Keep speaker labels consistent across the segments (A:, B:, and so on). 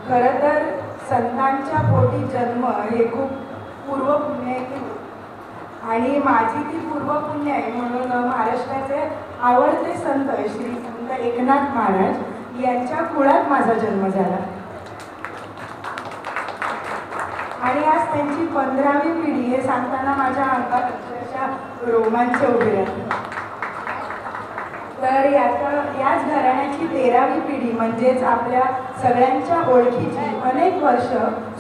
A: खरं तर संतांच्या पोटी जन्म हे खूप पूर्वपुण्याची आणि माझी ती पूर्वपुण्य आहे म्हणून महाराष्ट्राचे आवडते संत श्री संत एकनाथ महाराज यांच्या कुळात माझा जन्म झाला आणि आज त्यांची 15वी पिढी हे सांगताना माझ्या अंगात अक्षरशः रोमांच उभे आहेत. तर याच घराण्याची 13वी पिढी म्हणजेच आपल्या सगळ्यांच्या ओळखीची अनेक वर्ष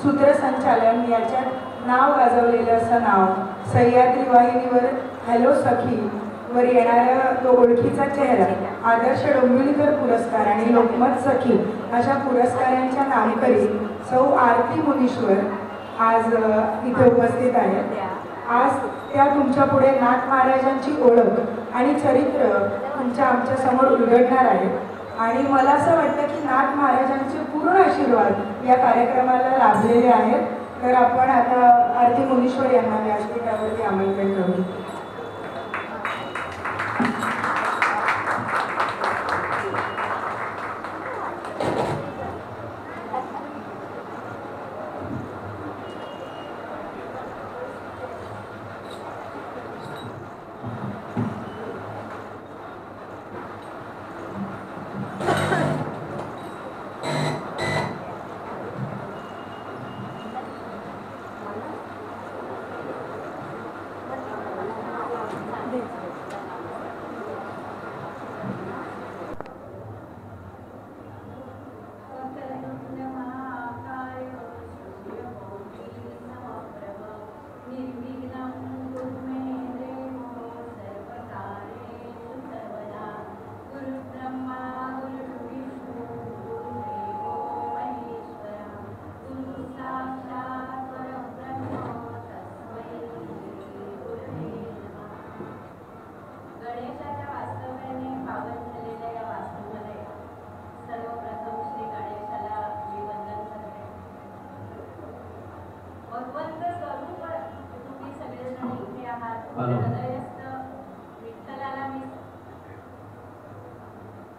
A: सूत्रसंचालन याच्यात नाव गाजवलेलं असं नाव, सह्याद्री वाहिनीवर हॅलो सखी वर येणारा तो ओळखीचा चेहरा, आदर्श डोंबिवलीकर पुरस्कार आणि लोकमत सखी अशा पुरस्कारांच्या नामकरी सौ आरती मुनीश्वर आज इथे उपस्थित आहेत. आज त्या तुमच्या पुढे नाथ महाराजांची ओळख आणि चरित्र आमच्या समोर उलगडणार आहे आणि मला असं वाटतं की नाथ महाराजांचे पूर्ण आशीर्वाद या कार्यक्रमाला लाभलेले आहेत. तर आपण आता आरती मुनीश्वर यांना व्यासपीठावरती आमंत्रण करू.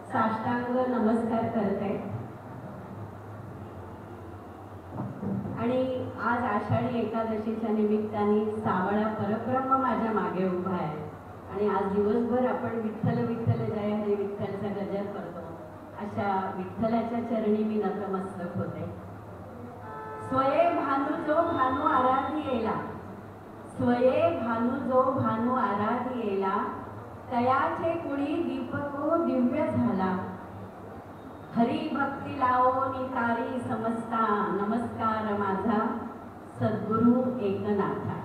B: साष्टांग नमस्कार करते आणि आज आषाढी एकादशीच्या निमित्ताने सावळा परब्रह्म माझ्या मागे उभा आहे आणि आज दिवसभर आपण विठ्ठल विठ्ठल जय हरी विठ्ठलचा गजर करतो. अशा विठ्ठलाच्या चरणी मी नतमस्तक होते. स्वये भानू जो भानू आराधी येला, स्वये भानू जो भानू आराधी येला, तयाचे कुणी दीपको दिव्य झाला. हरी भक्ती लावो नितारी समजता, नमस्कार माझा सद्गुरु एकनाथा.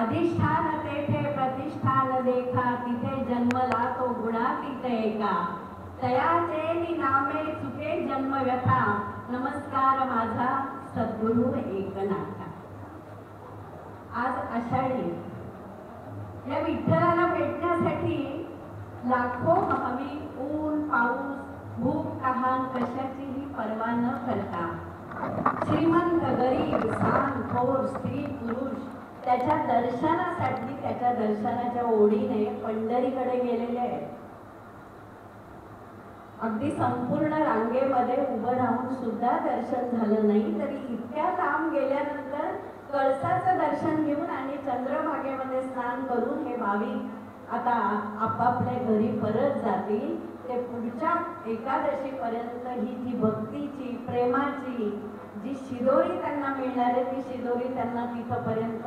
B: अधिष्ठान तेथे प्रतिष्ठान देखा, तिथे जन्मला तो गुणातीत एका. तयाचे निनामे चुके जन्म व्यथा, नमस्कार माझा सद्गुरु एकनाथा. आज आषाढी या विठ्ठलाला भेटण्यासाठी लाखो भावी ऊन पाऊस भूक तहान कशाचीही पर्वा न करता, श्रीमंत गरीब सांग थोर स्त्री पुरुष त्याच्या दर्शनासाठी त्याच्या दर्शनाच्या ओढीने पंढरीकडे गेलेले आहेत. अगदी संपूर्ण रांगेमध्ये उभं राहून सुद्धा दर्शन झालं नाही तरी इतक्या लांब गेल्यानंतर कळसाचं दर्शन घेऊन आणि चंद्रभागेमध्ये स्नान करून हे भाविक आता आपापल्या घरी परत जातील. ते पुढच्या एकादशी पर्यंत ही जी भक्तीची प्रेमाची जी शिदोरी त्यांना मिळणार आहे ती शिदोरी त्यांना तिथपर्यंत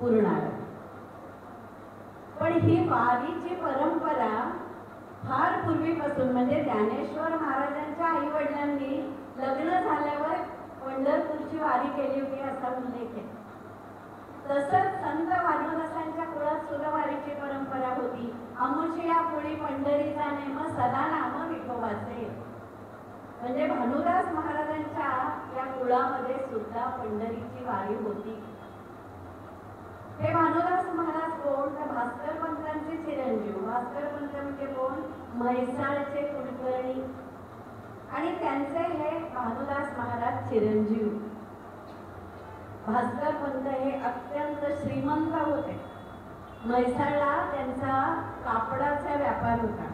B: पुरणार. पण ही वारीची परंपरा फार पूर्वीपासून म्हणजे ज्ञानेश्वर महाराजांच्या आई वडिलांनी लग्न झाल्यावर पंढरपूरची वारी केली होती असा उल्लेख आहे. तसंच संत भानुदासांच्या कुळात सुद्धा वारीची परंपरा होती. अमुचिया पुढी पंढरीचा नेम सदा नाम विठोबाचे. म्हणजे भानुदास महाराजांच्या या कुळामध्ये सुद्धा पंढरीची वारी होती. हे भानुदास महाराज कोण तर भास्कर पंतांचे चिरंजीव. भास्कर पंत म्हणजे कोण? म्हैसाळचे कुलकर्णी आणि त्यांचे हे भानुदास महाराज चिरंजीव. भास्कर पंत हे अत्यंत श्रीमंत होते. म्हैसाळला त्यांचा कापडाचा व्यापार होता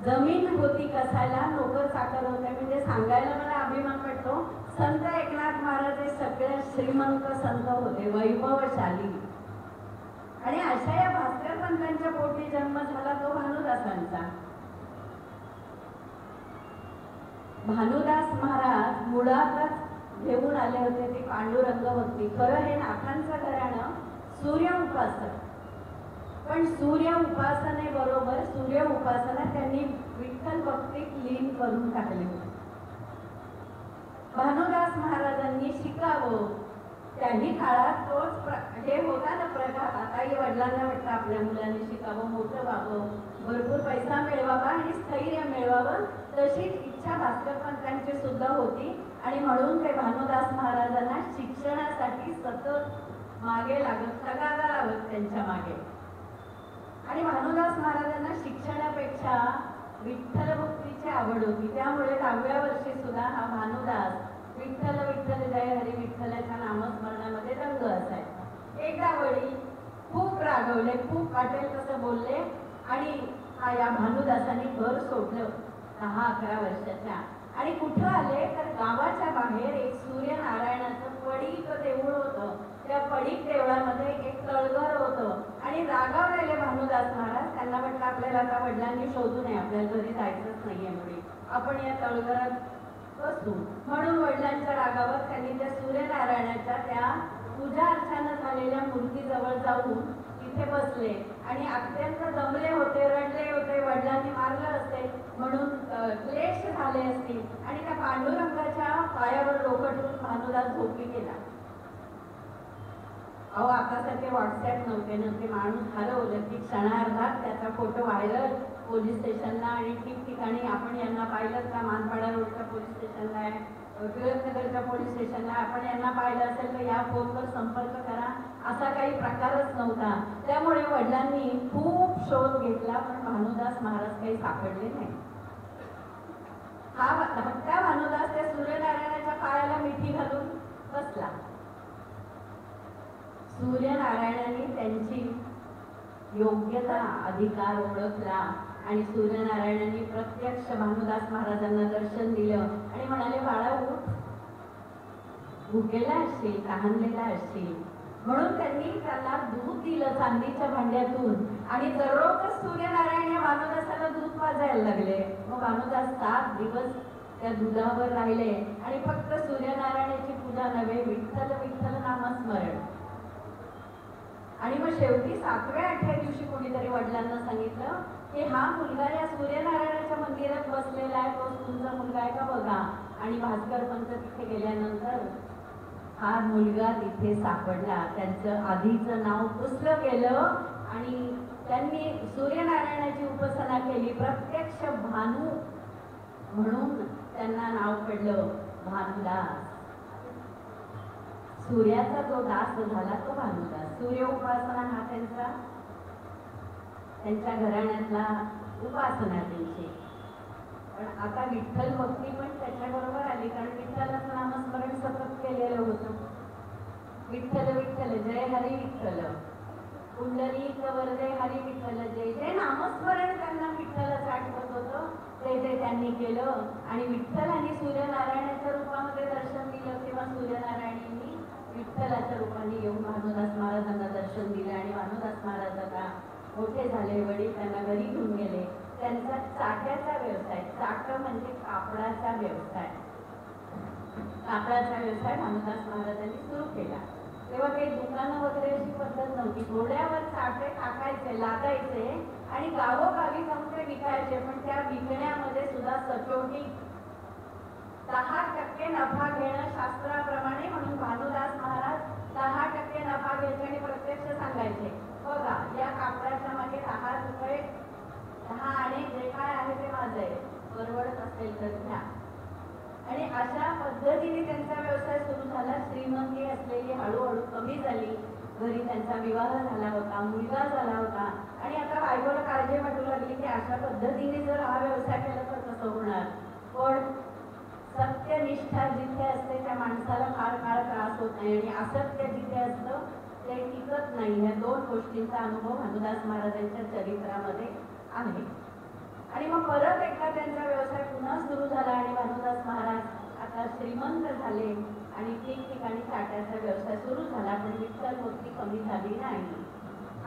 B: जमीन होती कसायला नोकर चाकर होते, म्हणजे सांगायला मला अभिमान वाटतो. संत एकनाथ महाराज हे सगळ्यात श्रीमंत संत होते, वैभवशाली. आणि अशा या भास्कर पंतांच्या पोटी जन्म झाला तो भानुदासांचा. भानुदास महाराज मुळातच घेऊन आले होते ती पांडुरंग भक्ती. खरं हे नाथांचं घराणं सूर्य उपासक, पण सूर्य उपासनेबरोबर सूर्य उपासना त्यांनी विठ्ठल भक्तीत लीन करून टाकली होती. भानुदास महाराजांनी शिकावं, त्याही काळात तोच हे होता ना प्रकार. आताही वडिलांना वाटतं आपल्या मुलांनी शिकावं, मोठं व्हावं, भरपूर पैसा मिळवावा आणि स्थैर्य मिळवावं, तशीच इच्छा भास्कर पंतांची सुद्धा होती. आणि म्हणून ते भानुदास महाराजांना शिक्षणासाठी सतत मागे लागत, तगादा लावत त्यांच्या मागे. आणि भानुदास महाराजांना शिक्षणापेक्षा विठ्ठल भक्तीची आवड होती. त्यामुळे 10व्या वर्षी सुद्धा हा भानुदास विठ्ठल विठ्ठल जय हरी विठ्ठलाच्या नामस्मरणामध्ये दंग असायचा. एकदा वडील खूप रागवले, खूप वाटेल तसं बोलले आणि या भानुदासांनी घर सोडलं 10-11 वर्षाच्या. आणि कुठं आले तर गावाच्या बाहेर एक सूर्यनारायणाचं पडीक देऊळ होतं. त्या पडीक देवळामध्ये एक तळघर होतं. आणि रागावलेले भानुदास महाराज, त्यांना म्हटलं आपल्याला आता वडिलांनी शोधू नये, आपल्याला घरी जायचंच नाहीये, मुळे आपण या तळघरात बसू. म्हणून वडिलांच्या रागावर त्यांनी त्या सूर्यनारायणाच्या त्या पूजा अर्चना झालेल्या मूर्तीजवळ जाऊन तिथे बसले आणि अत्यंत दमले होते, रडले होते. वडिलांनी मारलं असेल म्हणून क्लेश झाले असतील आणि त्या पांडुरंगाच्या पायावर डोकं ठेवून भानुदास झोपी गेला. अहो, आतासारखे व्हॉट्सअप नव्हते, माणूस हरवलं की क्षणार्धात त्याचा फोटो व्हायरल, पोलीस स्टेशनला आणि ठिकठिकाणी. आपण यांना पाहिलं का? मानपाडा रोडच्या पोलीस स्टेशनला आहे, टिळकनगरच्या पोलीस स्टेशनला. आपण यांना पाहिलं असेल तर या फोनवर संपर्क करा, असा काही प्रकारच नव्हता. त्यामुळे वडिलांनी खूप शोध घेतला, पण भानुदास महाराज काही सापडले नाही. हा भक्ता भानुदास त्या सूर्यनारायणाच्या पायाला मिठी घालून बसला. सूर्यनारायणाने त्यांची योग्यता अधिकार ओळखला आणि सूर्यनारायणाने प्रत्यक्ष भानुदास महाराजांना दर्शन दिलं आणि म्हणाले, बाळा उठ, भुकेला असशील, तहानलेला असशील. म्हणून त्यांनी त्याला दूध दिलं चांदीच्या भांड्यातून आणि दररोज सूर्यनारायण या भानुदासाला दूध पाजायला लागले. मग भानुदास 7 दिवस त्या दुधावर राहिले आणि फक्त सूर्यनारायणाची पूजा नव्हे, विठ्ठल विठ्ठल नामस्मरण. आणि मग शेवटी 7व्या-8व्या दिवशी कोणीतरी वडिलांना सांगितलं की हा मुलगा या सूर्यनारायणाच्या मंदिरात बसलेला आहे, तो तुमचा मुलगा आहे का बघा. आणि भास्कर पंत तिथे गेल्यानंतर हा मुलगा तिथे सापडला. त्यांचं आधीचं नाव पुसलं गेलं आणि त्यांनी सूर्यनारायणाची उपासना केली. प्रत्यक्ष भानू म्हणून त्यांना नाव पडलं भानुदास. सूर्याचा जो दास झाला तो भानुदास. सूर्य उपासना हा त्यांच्या घराण्यातला उपासना त्यांची. पण आता विठ्ठल भक्ती पण त्याच्याबरोबर आली, कारण विठ्ठलाचं नामस्मरण सतत केलेलं होतं. विठ्ठल विठ्ठल जय हरी विठ्ठल, पुंडलिक वरदे हरी विठ्ठल जय. जे नामस्मरण त्यांना विठ्ठलाचं आठवत होतं ते त्यांनी केलं. आणि विठ्ठल आणि सूर्यनारायणाच्या रूपामध्ये दर्शन दिलं तेव्हा सूर्यनारायणांनी विठ्ठलाच्या रूपाने येऊन भानुदास महाराजांना दर्शन दिले. आणि भानुदास महाराज आता मोठे झाले, वडील त्यांना घरी घेऊन गेले. त्यांचा चाट्याचा व्यवसाय, चाट म्हणजे कापडाचा व्यवसाय, कापडाचा व्यवसाय भानुदास महाराजांनी सुरू केला. तेव्हा काही दुकानं वगैरे अशी पद्धत नव्हती. घोड्यावर चाटे टाकायचे, लादायचे आणि गावोगावी जाऊन ते विकायचे. पण त्या विकण्यामध्ये सुद्धा सचोटी 10% नफा घेणं शास्त्राप्रमाणे. म्हणून भानुदास महाराज 10% नफा घ्यायचे आणि प्रत्यक्ष सांगायचे, बघा या कापडाच्या मागे 10 रुपये, 10 आणि जे काय आहे ते माझं आहे, परवडत असेल तर घ्या. आणि अशा पद्धतीने त्यांचा व्यवसाय सुरू झाला. श्रीमंती असलेली हळूहळू कमी झाली. घरी त्यांचा विवाह झाला होता, मुलगा झाला होता आणि आता बायकोला काळजी वाटू लागली की अशा पद्धतीने जर हा व्यवसाय केला तर कसं होणार. पण सत्यनिष्ठा जिथे असते त्या माणसाला फार काळ त्रास होत नाही आणि असत्य जिथे असतं ते टिकत नाही. ह्या 2 गोष्टींचा अनुभव भानुदास महाराजांच्या चरित्रामध्ये आहे. आणि मग परत एकदा त्यांचा व्यवसाय पुन्हा सुरू झाला आणि भानुदास महाराज आता श्रीमंत झाले आणि ठिकठिकाणी ताट्याचा व्यवसाय सुरू झाला, पण विठ्ठल भक्ती कमी झाली नाही.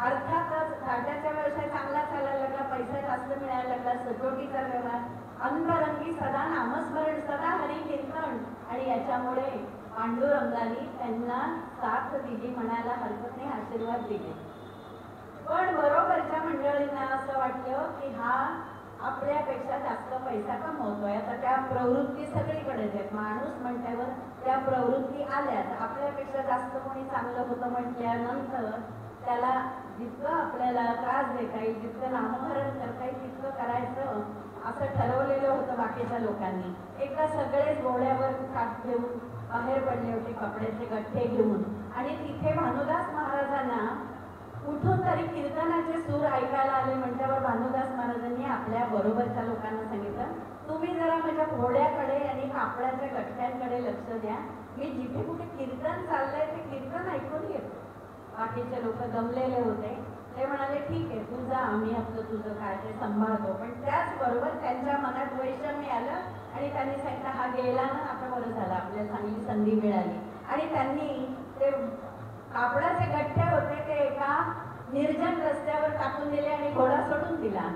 B: अर्थातच ताट्याचा व्यवसाय चांगला चालायला लागला, पैसा जास्त मिळायला लागला, सजोटीचा व्यवहार, अंतरंगी सदा नामस्मरण, सदा हरी कीर्तन, आणि याच्यामुळे पांडुरंगाने त्यांना साथ दिली म्हणायला हरकत नाही, आशीर्वाद दिले. पण बरोबरच्या मंडळींना असं वाटलं की हा आपल्यापेक्षा जास्त पैसा कमवतोय. आता त्या प्रवृत्ती सगळीकडेच आहेत. माणूस म्हटल्यावर त्या प्रवृत्ती आल्यात. आपल्यापेक्षा जास्त कोणी चांगलं होतं म्हटल्यानंतर त्याला जितकं आपल्याला त्रास देता येईल, जितकं नामकरण करता येईल तितकं करायचं असं ठरवलेलं होतं बाकीच्या लोकांनी. एकदा सगळेच घोड्यावर काठ घेऊन बाहेर पडले होते, कपड्याचे गठ्ठे घेऊन, आणि तिथे भानुदास महाराजांना कुठून तरी कीर्तनाचे सूर ऐकायला आले. म्हटल्यावर भानुदास महाराजांनी आपल्या बरोबरच्या लोकांना सांगितलं, तुम्ही जरा माझ्या घोड्याकडे आणि कापडाच्या गठ्ठ्यांकडे लक्ष द्या, मी जिथे कुठे कीर्तन चाललंय ते कीर्तन ऐकून येतो. बाकीचे लोक दमलेले होते, ते म्हणाले ठीक आहे तू जा, आम्ही आपलं तुझं काय ते सांभाळतो. पण त्याचबरोबर त्यांच्या मनात वैषम्य आलं आणि त्यांनी सांगितलं हा गेला ना, आता बरं झालं, आपल्याला चांगली संधी मिळाली. आणि त्यांनी ते कापडाचे गठ्ठे होते ते एका निर्जन रस्त्यावर टाकून दिले आणि घोडा सोडून दिला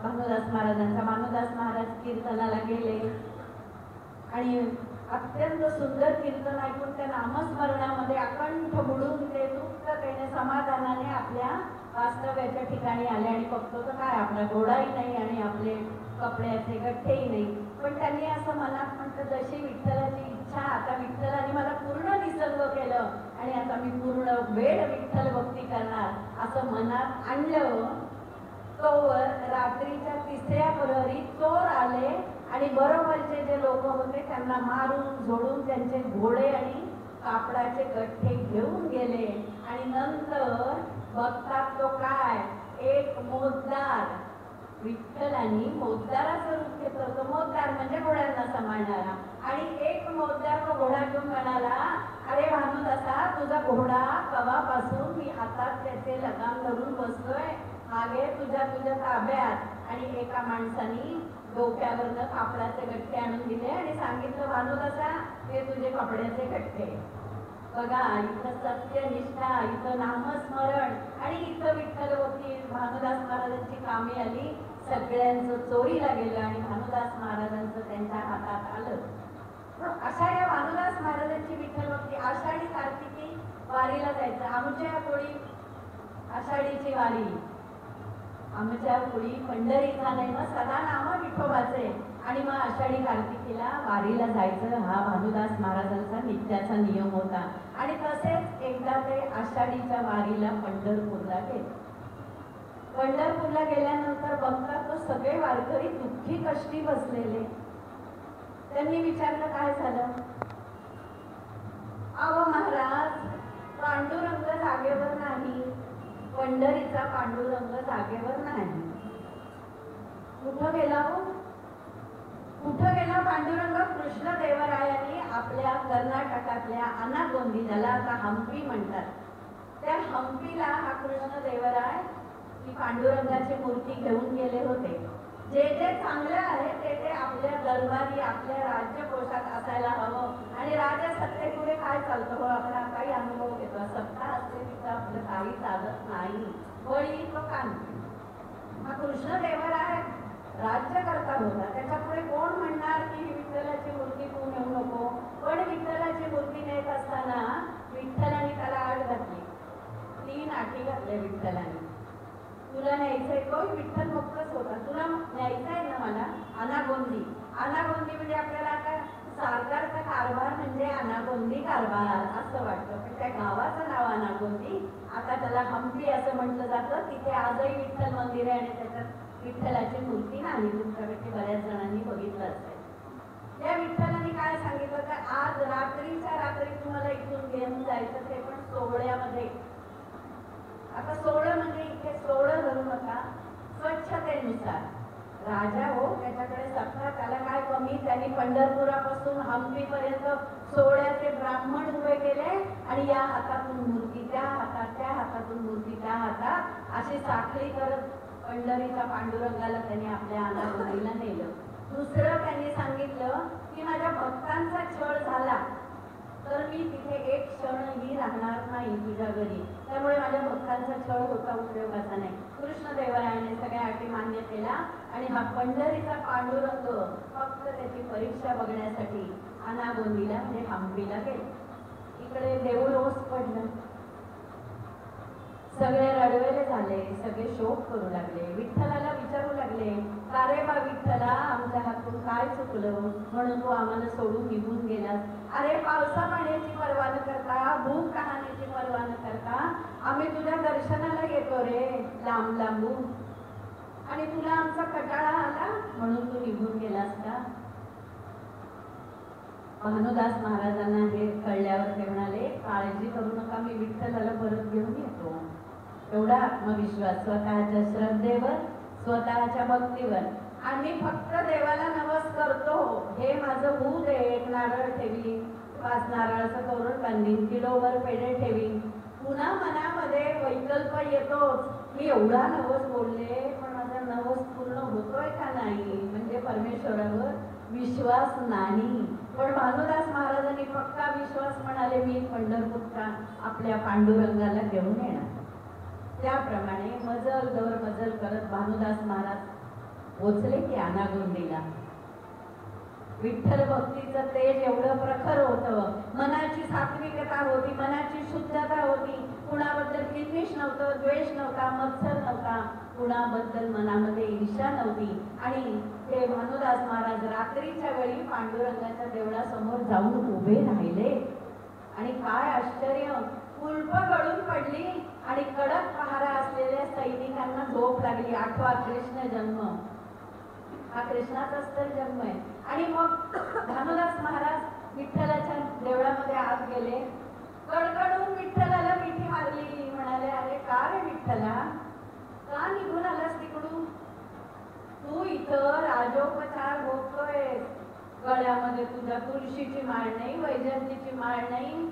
B: भानुदास महाराजांचा. भानुदास महाराज कीर्तनाला गेले आणि अत्यंत सुंदर कीर्तन ऐकून त्या नामस्मरणामध्ये अकंठ बुडून ते मुक्ततेने समाधानाने आपल्या वास्तव्याच्या ठिकाणी आले. आणि बघतो तर काय, आपला घोडाही नाही आणि आपले कपड्याचे गठ्ठेही नाही. पण त्यांनी असं मनात म्हटलं, जशी विठ्ठलाची इच्छा, आता विठ्ठलाने मला पूर्ण निसर्ग केलं आणि आता मी पूर्ण वेळ विठ्ठल भक्ती करणार असं मनात आणलं. तोवर रात्रीच्या 3ऱ्या प्रहरी चोर आले आणि बरोबरचे जे लोक होते त्यांना मारून झोडून त्यांचे घोडे आणि कापडाचे गठ्ठे घेऊन गेले. आणि नंतर बघतात तो काय, एक मोजदार, विठ्ठलांनी मोजदाराचं रूप घेतलं होतं. मोजदार म्हणजे घोड्यांना सांभाळणारा. आणि एक मोजदार तो घोडा घेऊन म्हणाला, अरे भानुदासा, तुझा घोडा कवापासून मी हातात त्याचे लगाम धरून बसलोय, मागे तुझ्या ताब्यात. आणि एका माणसाने डोक्यावरनं कापडाचे गठ्ठे आणून दिले आणि सांगितलं, भानुदासा हे तुझे कपड्याचे गठ्ठे. बघा, इथं सत्यनिष्ठा, इथं नामस्मरण आणि इथं विठ्ठल भक्ती भानुदास महाराजांची कामी आली. सगळ्यांचं चोरीला गेलं आणि भानुदास महाराजांचं त्यांच्या हातात आलं. अशा या भानुदास महाराजांची विठ्ठल भक्ती. आषाढी कार्तिकी वारीला जायचं. आमच्या कोळी आषाढीची वारी, आमच्या कोळी पंढरीचा नाही, मग सदा नाम विठोबाचे. आणि मग आषाढी कार्तिकीला वारीला जायचं हा भानुदास महाराजांचा नित्याचा नियम होता. आणि तसेच एकदा ते आषाढीच्या वारीला पंढरपूरला गेले. पंढरपूरला गेल्यानंतर बघतात तो सगळे वारकरी दुःखी कष्टी बसलेले. त्यांनी विचारलं काय झालं. अहो महाराज, पांडुरंग जागेवर नाही, पंढरीचा पांडुरंग जागेवर नाही. कुठं गेला हो, कुठं गेला पांडुरंग. कृष्णदेवरायांनी आपल्या कर्नाटकातल्या अनागोंदी, ज्याला आता हम्पी म्हणतात, त्या हम्पीला हा कृष्णदेवराय ही पांडुरंगाची मूर्ती घेऊन गेले होते. जे जे चांगलं आहे ते ते आपल्या दरबारी, आपल्या राज्यकोशात असायला हवं. आणि राजसत्तेपुढे काय चालतं हो, आपला काही अनुभव घेतो. सत्ता असते तिथं आपलं काही चालत नाही. वळी तो कान, हा कृष्णदेवराय राज्यकर्ता होता. त्याच्यापुढे कोण म्हणणार की विठ्ठलाची मूर्ती तू नेऊ नको. पण विठ्ठलाची मूर्ती नेत असताना विठ्ठलाने त्याला आड घातली. 3 आटी घातल्या विठ्ठलाने. तुला न्यायचंय, तो विठ्ठल भक्तच होता, तुला न्यायचंय ना मला अनागोंदी. अनागोंदी म्हणजे आपल्याला आता सरकारचा कारभार म्हणजे अनागोंदी कारभार असं वाटतं, पण त्या गावाचं नाव अनागोंदी. आता त्याला हम्पी असं म्हटलं जातं. तिथे आजही विठ्ठल मंदिर आहे आणि त्याच्यात विठ्ठलाची मूर्ती नाही. तुमच्यापैकी बऱ्याच जणांनी बघितलं असेल. या विठ्ठलाने काय सांगितलं तर आज रात्रीच्या रात्री तुम्हाला इथून घेऊन जायचं, ते पण सोहळ्यामध्ये. आता सोहळं म्हणजे इथे सोहळं धरू नका, स्वच्छतेनुसार. राजा हो, त्याच्याकडे सत्ता, त्याला काय कमी. त्यांनी पंढरपुरापासून हम्पी पर्यंत सोहळ्याचे ब्राह्मण उभे केले आणि या हातातून मूर्ती त्या हातात, त्या हातातून मूर्ती त्या हातात, अशी साखळी करत पंढरीच्या पांडुरंगाला त्यांनी आपल्या अनागोंदीला नेलं. दुसरं त्यांनी सांगितलं की माझ्या भक्तांचा छळ झाला तर मी तिथे एक क्षणही राहणार नाही तुझ्या घरी, त्यामुळे माझ्या भक्तांचा छळ होता उपयोगाचा नाही. कृष्णदेवरायाने सगळ्या अटी मान्य केल्या आणि हा पंढरीचा पांडुरंग फक्त त्याची परीक्षा बघण्यासाठी अनागोंदीला म्हणजे हंपीला गेला. इकडे देऊळ ओस पडलं, सगळे रडवेले झाले, सगळे शोक करू लागले, विठ्ठलाला विचारू लागले, का रे बा विठ्ठला, आमच्या हातून काय चुकलं म्हणून तू आम्हाला सोडून निघून गेलास? अरे पावसा पाण्याची पर्वा न करता, भूक कहाण्याची पर्वा न करता आम्ही तुझ्या दर्शनाला येतो रे लांब लांबून, आणि तुला आमचा कटाळा आला म्हणून तू निघून गेलास का? भानुदास महाराजांना हे कळल्यावर ते म्हणाले, काळजी करू नका, मी विठ्ठलाला परत घेऊन येतो. एवढा आत्मविश्वास स्वतःच्या श्रद्धेवर, स्वतःच्या भक्तीवर. आम्ही फक्त देवाला नवस करतो, हे माझं होऊ दे, एक नारळ ठेवी, 5 नारळाचं तोरण बांधीन, किलोभर पेढे ठेवीन. पुन्हा मनामध्ये वैकल्प येतोच, मी एवढा नवस बोलले पण माझा नवस पूर्ण होतोय का नाही, म्हणजे परमेश्वरावर विश्वास नाही. पण भानुदास महाराजांनी पक्का विश्वास म्हणाले, मी पंढरपूरच्या आपल्या पांडुरंगाला घेऊन येणार. त्याप्रमाणे मजल दर मजल करत भानुदास महाराज पोचले की अनागोंदीला. विठ्ठल भक्तीचं तेज एवढं प्रखर होतं, मनाची सात्विकता होती, मनाची शुद्धता होती, कुणाबद्दल किल्बिष नव्हतं, द्वेष नव्हता, मत्सर नव्हता, कुणाबद्दल मनामध्ये ईर्ष्या नव्हती. आणि ते भानुदास महाराज रात्रीच्या वेळी पांडुरंगाच्या देवळासमोर जाऊन उभे राहिले. आणि काय आश्चर्य, कुलप गळून पडली आणि कडक पहारा असलेल्या सैनिकांना झोप लागली. 8वा कृष्ण जन्म, हा कृष्णाचाच तर जन्म आहे. आणि मग भानुदास महाराज विठ्ठलाच्या देवळामध्ये आत गेले, कडकडून विठ्ठलाला मिठी मारली, म्हणाले, अरे का रे विठ्ठला, का निघून आलास तिकडून? तू इथं राजोपचार भोगतोय, गळ्यामध्ये तुझ्या तुळशीची माळ नाही, वैजंतीची माळ नाही,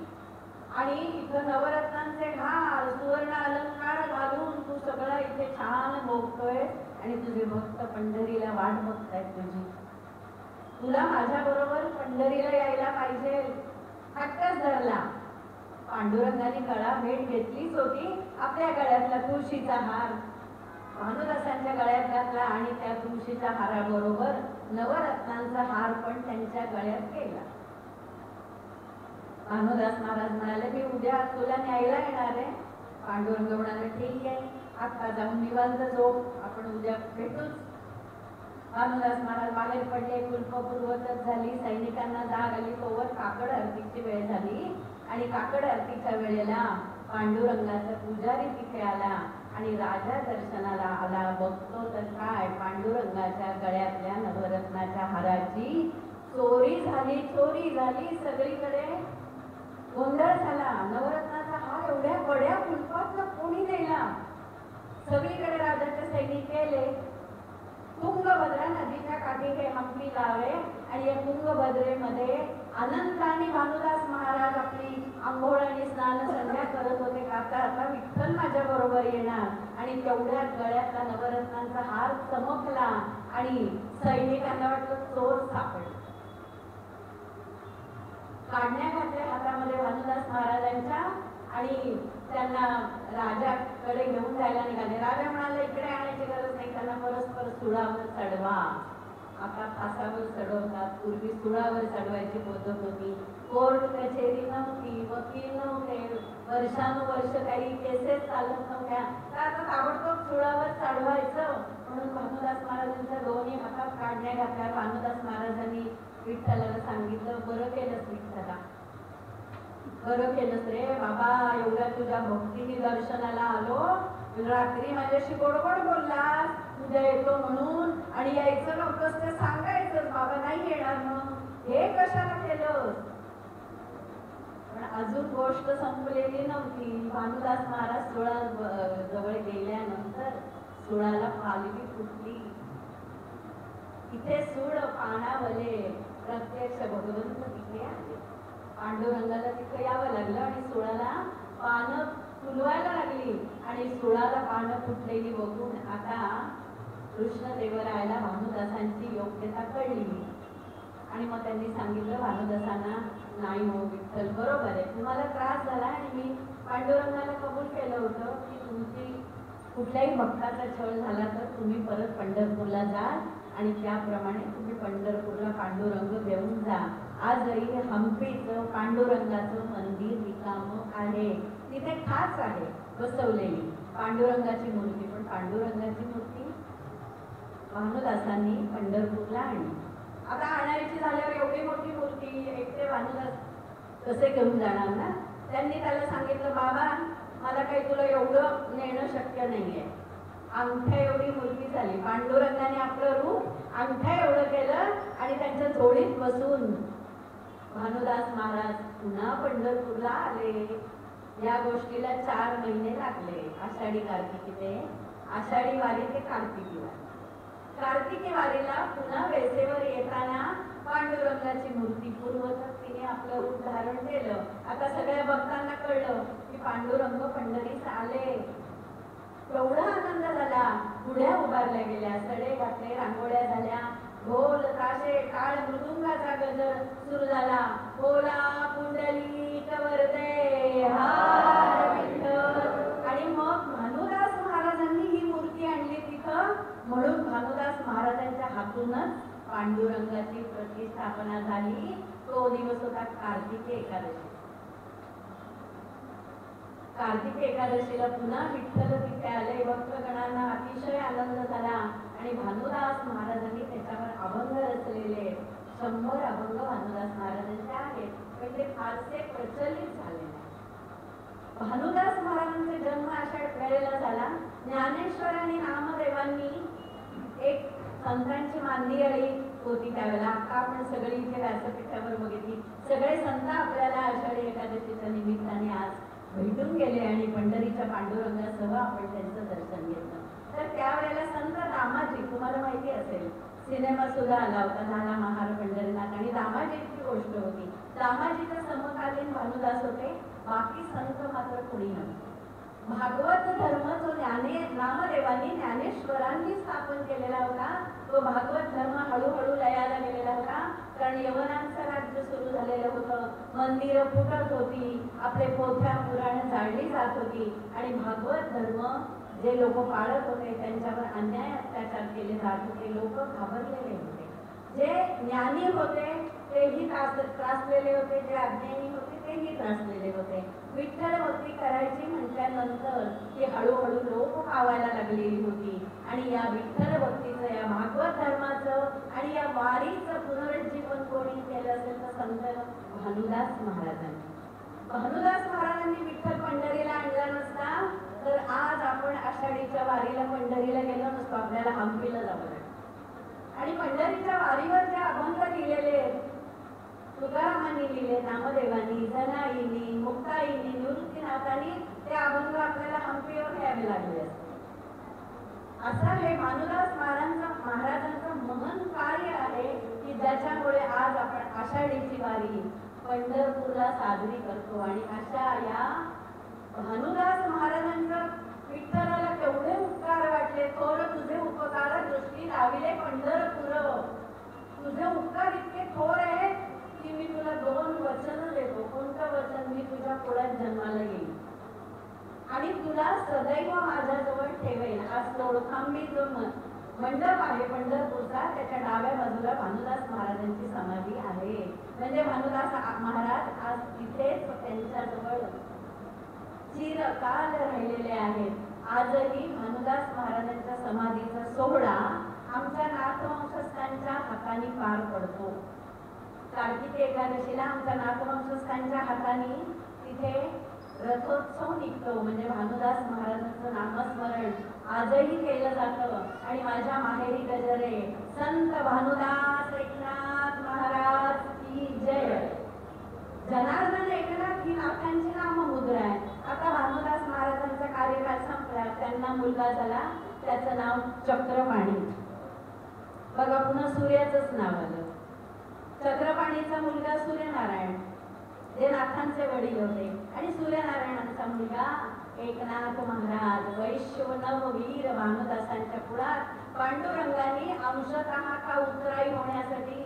B: आणि इथं नवरत्नांचे हार, सुवर्ण अलंकार घालून तू सगळं इथे छान भोगतोय, आणि तुझे भक्त पंढरीला वाट बघतायत तुझी. तुला माझ्या बरोबर पंढरीला यायला पाहिजे. हट्टच धरला. पांडुरंगाने गळा भेट घेतलीच होती, आपल्या गळ्यातला तुळशीचा हार भानुदासांच्या गळ्यात घातला आणि त्या तुळशीच्या हाराबरोबर नवरत्नांचा हार पण त्यांच्या गळ्यात केला. भानुदास महाराज म्हणाले, मी उद्या तुला न्यायला येणार आहे. पांडुरंग म्हणाले, ठीक आहे, आता जाऊन निवांत झोप, आपण उद्या भेटूच. भानुदास महाराज बाहेर पडले, कुलप पूर्वतच झाली, सैनिकांना जाग आली, तोवर काकड आरतीची वेळ झाली. आणि काकड आरतीच्या वेळेला पांडुरंगाचा पुजारी तिथे आला आणि राजा दर्शनाला आला. बघतो तर काय, पांडुरंगाच्या गळ्यातल्या नवरत्नाच्या हाराची चोरी झाली, चोरी झाली. सगळीकडे गोंधळ झाला. नवरत्नाचा हार एवढ्या बड्या कुलपातनं कोणी नेला? सगळीकडे राजाचे सैनिक गेले. तुंगभद्रा नदीच्या काठी हे हंपी गाव आहे, आणि या तुंगभद्रेमध्ये अनंत आणि भानुदास महाराज आपली आंघोळ आणि स्नान संध्या करत होते. काका, आता विठ्ठल माझ्या बरोबर येणार. आणि तेवढ्या गळ्यातला नवरत्नांचा हार चमकला आणि सैनिकांना वाटलं चोर सापडला. काढण्या घातल्या हातामध्ये भानुदास महाराजांच्या, आणि त्यांना राजाकडे घेऊन जायला निघाले. राजा म्हणाले, इकडे आणायची गरज नाही, त्यांना परस्पर सुळावर चढवा. आता फासावर चढवतात, पूर्वी सुळावर चढवायची पद्धत होती. कोर्ट कचेरी नव्हती, वकील नव्हते, वर्षानुवर्ष काही केसेस चालत नव्हत्या, तर आता ताबडतोब सुळावर चढवायचं. म्हणून भानुदास महाराजांच्या दोन्ही हातात काढण्या घातल्या. भानुदास महाराजांनी विठ्ठलाला सांगितलं, बरं केलंस विठ्ठला, बरं केलंस रे बाबा, एवढ्या तुझ्या भक्तीने दर्शनाला आलो, रात्री माझ्याशी गोडगोड बोललास, तुझ्या येतो म्हणून, आणि यायचं नव्हतंस ते सांगायचं, बाबा नाही येणार, मग हे कशाला केलं? पण अजून गोष्ट संपलेली नव्हती. भानुदास महाराज सुळा जवळ गेल्यानंतर सुळाला पालवी फुटली. इथे सूळ पानावले, प्रत्यक्ष भगवंत तिथे आले. पांडुरंगाला तिथे यावं लागलं आणि सुळाला पानं फुलवायला लागली आणि सुळाला पानं फुटलेली बघून आता कृष्णदेवरायाला भानुदासांची योग्यता कळली आणि मग त्यांनी सांगितलं भानुदासांना, नाही हो विठ्ठल बरोबर आहे, तुम्हाला त्रास झाला आणि मी पांडुरंगाला कबूल केलं होतं की तुमची कुठल्याही भक्ताचा छळ झाला तर तुम्ही परत पंढरपूरला जा आणि त्याप्रमाणे तुम्ही पंढरपूरला पांडुरंग घेऊन जा. आजही हंपीचं पांडुरंगाचं मंदिर रिकामं आहे, तिथे खास आहे बसवलेली पांडुरंगाची मूर्ती. पण पांडुरंगाची मूर्ती भानुदासांनी पंढरपूरला आणली. आता आणायची झाल्यावर एवढी मोठी मूर्ती एकटे भानुदास कसे घेऊन जाणार ना. त्यांनी त्याला सांगितलं, बाबा मला काही तुला एवढं नेणं शक्य नाहीये. अंगठ्या एवढी मूर्ती झाली. पांडुरंगाने आपलं रूप अंगठ्या एवढं केलं आणि त्यांच्या जोडीत बसून भानुदास महाराज पुन्हा पंढरपूरला आले. या गोष्टीला 4 महिने लागले. आषाढी कार्तिकी ते आषाढी वारी ते कार्तिकी वारी. कार्तिकी वारीला पुन्हा वेसेवर येताना पांडुरंगाची मूर्ती पूर्वतत्तीने आपलं रूप धारण केलं. आता सगळ्या भक्तांना कळलं की पांडुरंग पंढरीस आले. एवढा आनंद झाला. गुढ्या उभारल्या गेल्या, सडे घातले, रांगोळ्या झाल्या, ढोल ताशे टाळ मृदुंगाचा गजर सुरू झाला. बोला पुंडलिक वरदे हर विठ्ठल. आणि मग भानुदास महाराजांनी ही मूर्ती आणली तिथं, म्हणून भानुदास महाराजांच्या हातूनच पांडुरंगाची प्रतिष्ठापना झाली. तो दिवस होता कार्तिकी एकादशी. कार्तिकी एकादशीला पुन्हा विठ्ठल तिथे आले. भक्तगणांना अतिशय आनंद झाला आणि भानुदास महाराजांनी त्याच्यावर अभंग रचलेले 100 अभंग भानुदास महाराजांचे आहेत, पण ते फारसे प्रचलित झाले नाही. भानुदास महाराजांचा जन्म अशा वेळेला झाला. ज्ञानेश्वर आणि नामदेवांनी एक संतांची मांदियाळी होती त्यावेळेला. आता आपण सगळी इथे व्यासपीठावर बघितली, सगळे संत आपल्याला आषाढी एकादशीच्या निमित्ताने आज भेटून गेले आणि पंढरीच्या पांडुरंगासह आपण त्यांचं दर्शन घेतलं. तर त्यावेळेला संत दामाजी, तुम्हाला माहिती असेल सिनेमा सुद्धा आला होता नाना महार पंढरीनाथ, आणि दामाजीची गोष्ट होती. दामाजीचे समकालीन भानुदास होते, बाकी संत मात्र कुणी नव्हते. भागवत धर्म जो नामदेवांनी ज्ञानेश्वरांनी स्थापन केलेला होता, तो भागवत धर्म हळूहळू लयाला गेलेला होता. कारण यवनांचं राज्य सुरू झालेलं होतं, मंदिरं फुटत होती, आपले पोथ्या पुराण जाळली जात होती आणि भागवत धर्म जे लोक पाळत होते त्यांच्यावर अन्याय अत्याचार केले जात होते. लोक घाबरलेले होते. जे ज्ञानी होते तेही त्रासलेले होते, जे अज्ञानी होते तेही त्रासलेले होते. विठ्ठल भक्ती करायची म्हटल्यानंतर ती हळूहळू लोप पावायला लागलेली होती आणि या विठ्ठल भक्तीचं, या भागवत धर्माचं आणि या वारीचं पुनरुज्जीवन कोणी केलं असेल तर संत भानुदास महाराजांनी. भानुदास महाराजांनी विठ्ठल पंढरीला आणला नसता तर आज आपण आषाढीच्या वारीला पंढरीला गेलो नसतो, आपल्याला हंपीला जावं लागलं. आणि पंढरीच्या वारीवर जे अभंग लिहिलेले तुकारामांनी लिहिले, नामदेवांनी, जनाईनी, मुक्ताईनी, निवृत्तीनाथांनी, ते अभंग आपल्याला हंपीवर घ्यावे लागले असते. असं हे भानुदास महाराजांचं महान कार्य आहे की ज्याच्यामुळे आज आपण आषाढीची वारी पंढरपूरला साजरी करतो. आणि अशा या भानुदास महाराजांचं विठ्ठलाला केवढे उपकार वाटले. थोर तुझे उपकार दृष्टी लाविले पंढरपूर. तुझे उपकार इतके थोर आहे की मी तुला 2 वचन देतो. कोणतं वचन? मी तुझ्या पुढ्यात जन्माला येईल आणि तुला सदैव माझ्याजवळ ठेवेल. आज तोडखांबी जो मंडप आहे पंढरपूरचा, त्याच्या डाव्या बाजूला भानुदास महाराजांची समाधी आहे. म्हणजे भानुदास महाराज आज तिथेच त्यांच्याजवळ चिरकाल राहिलेले आहेत. आजही भानुदास महाराजांच्या समाधीचा सोहळा आमच्या नाथवंशस्थांच्या हाताने पार पडतो. कार्तिकी एकादशीला आमच्या नाथवंशस्थांच्या हाताने तिथे रथोत्सव निघतो. म्हणजे भानुदास महाराजांचं नामस्मरण आजही केलं जातं. आणि माझ्या माहेरी गजरे संत भानुदास एकनाथ महाराज की जय. जनार्दन एकनाथ ही नाथांची नाममुद्रा आहे. आता भानुदास महाराजांचा कार्यकाळ संपला, त्यांना मुलगा झाला, त्याचं नाव चक्रपाणी. बघा पुन्हा सूर्याचंच नाव आलं. चक्रपाणीचा मुलगा सूर्यनारायण जे नाथांचे वडील होते आणि सूर्यनारायणांचा मुलगा एकनाथ महाराज वैष्णव वीर भानुदासांच्या पुढात पांडुरंगाने अंशतः का उत्तराई होण्यासाठी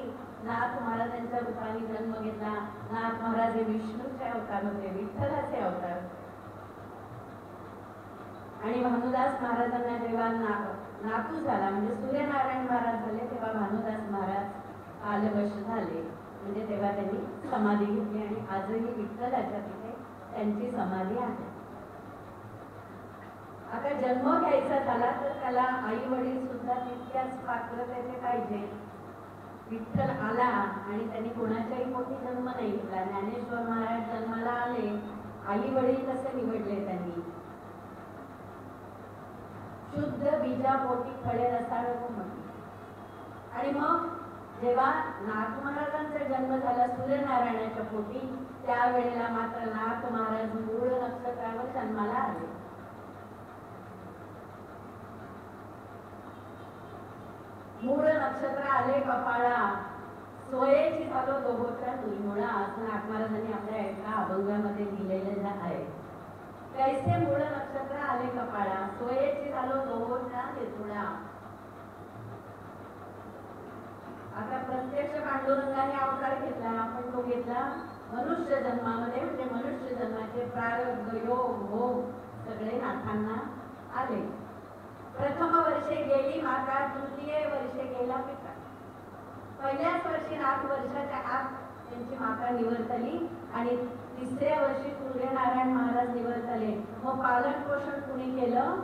B: नाथ महाराजांच्या रूपाने जन्म घेतला. नाथ महाराज हे विष्णूचे अवतार होते, विठ्ठलाचे अवतार. आणि भानुदास महाराजांना जेव्हा नातू झाला म्हणजे सूर्यनारायण महाराज झाले तेव्हा भानुदास महाराज कालवश झाले. म्हणजे तेव्हा त्यांनी समाधी घेतली आणि आजही विठ्ठलाच्या तिथे त्यांची समाधी आहे. आता जन्म घ्यायचा झाला तर त्याला आई वडील सुद्धा तितक्याच पात्रतेचे पाहिजे. विठ्ठल आला आणि त्यांनी कोणाच्याही पोटी जन्म नाही घेतला. ज्ञानेश्वर महाराज जन्माला आले, आई वडील कसे निवडले त्यांनी? शुद्ध बीजापोटी फळे रसाळ म्हटले. आणि मग जेव्हा नाथ महाराजांचा जन्म झाला सूर्यनारायणाच्या पोटी, त्यावेळेला मात्र नाथ महाराज मूळ नक्षत्रावर जन्माला आले. मूळ नक्षत्र आले कपाळा, सोयेची झालो दोहोचा दुर्मुळा, असं नाथ महाराजांनी आपल्या एका अभंगामध्ये लिहिलेलं आहे. कैसे मूळ नक्षत्र आले कपाळा, सोयेची झालो दोहोचा दुर्मुळा. आता प्रत्यक्ष पांडुरंगाने अवतार घेतला, आपण तो घेतला मनुष्य जन्मामध्ये. म्हणजे मनुष्य जन्माचे प्रारब्ध योग भोग सगळे नाथांना आले. प्रथम वर्षे गेली माता, तृतीय वर्षे गेला पिता. पहिल्याच वर्षी नाथ वर्षाच्या आत त्यांची माता निवर्तली आणि तिसऱ्या वर्षी सूर्यनारायण महाराज निवर्तले. मग पालन पोषण कुणी केलं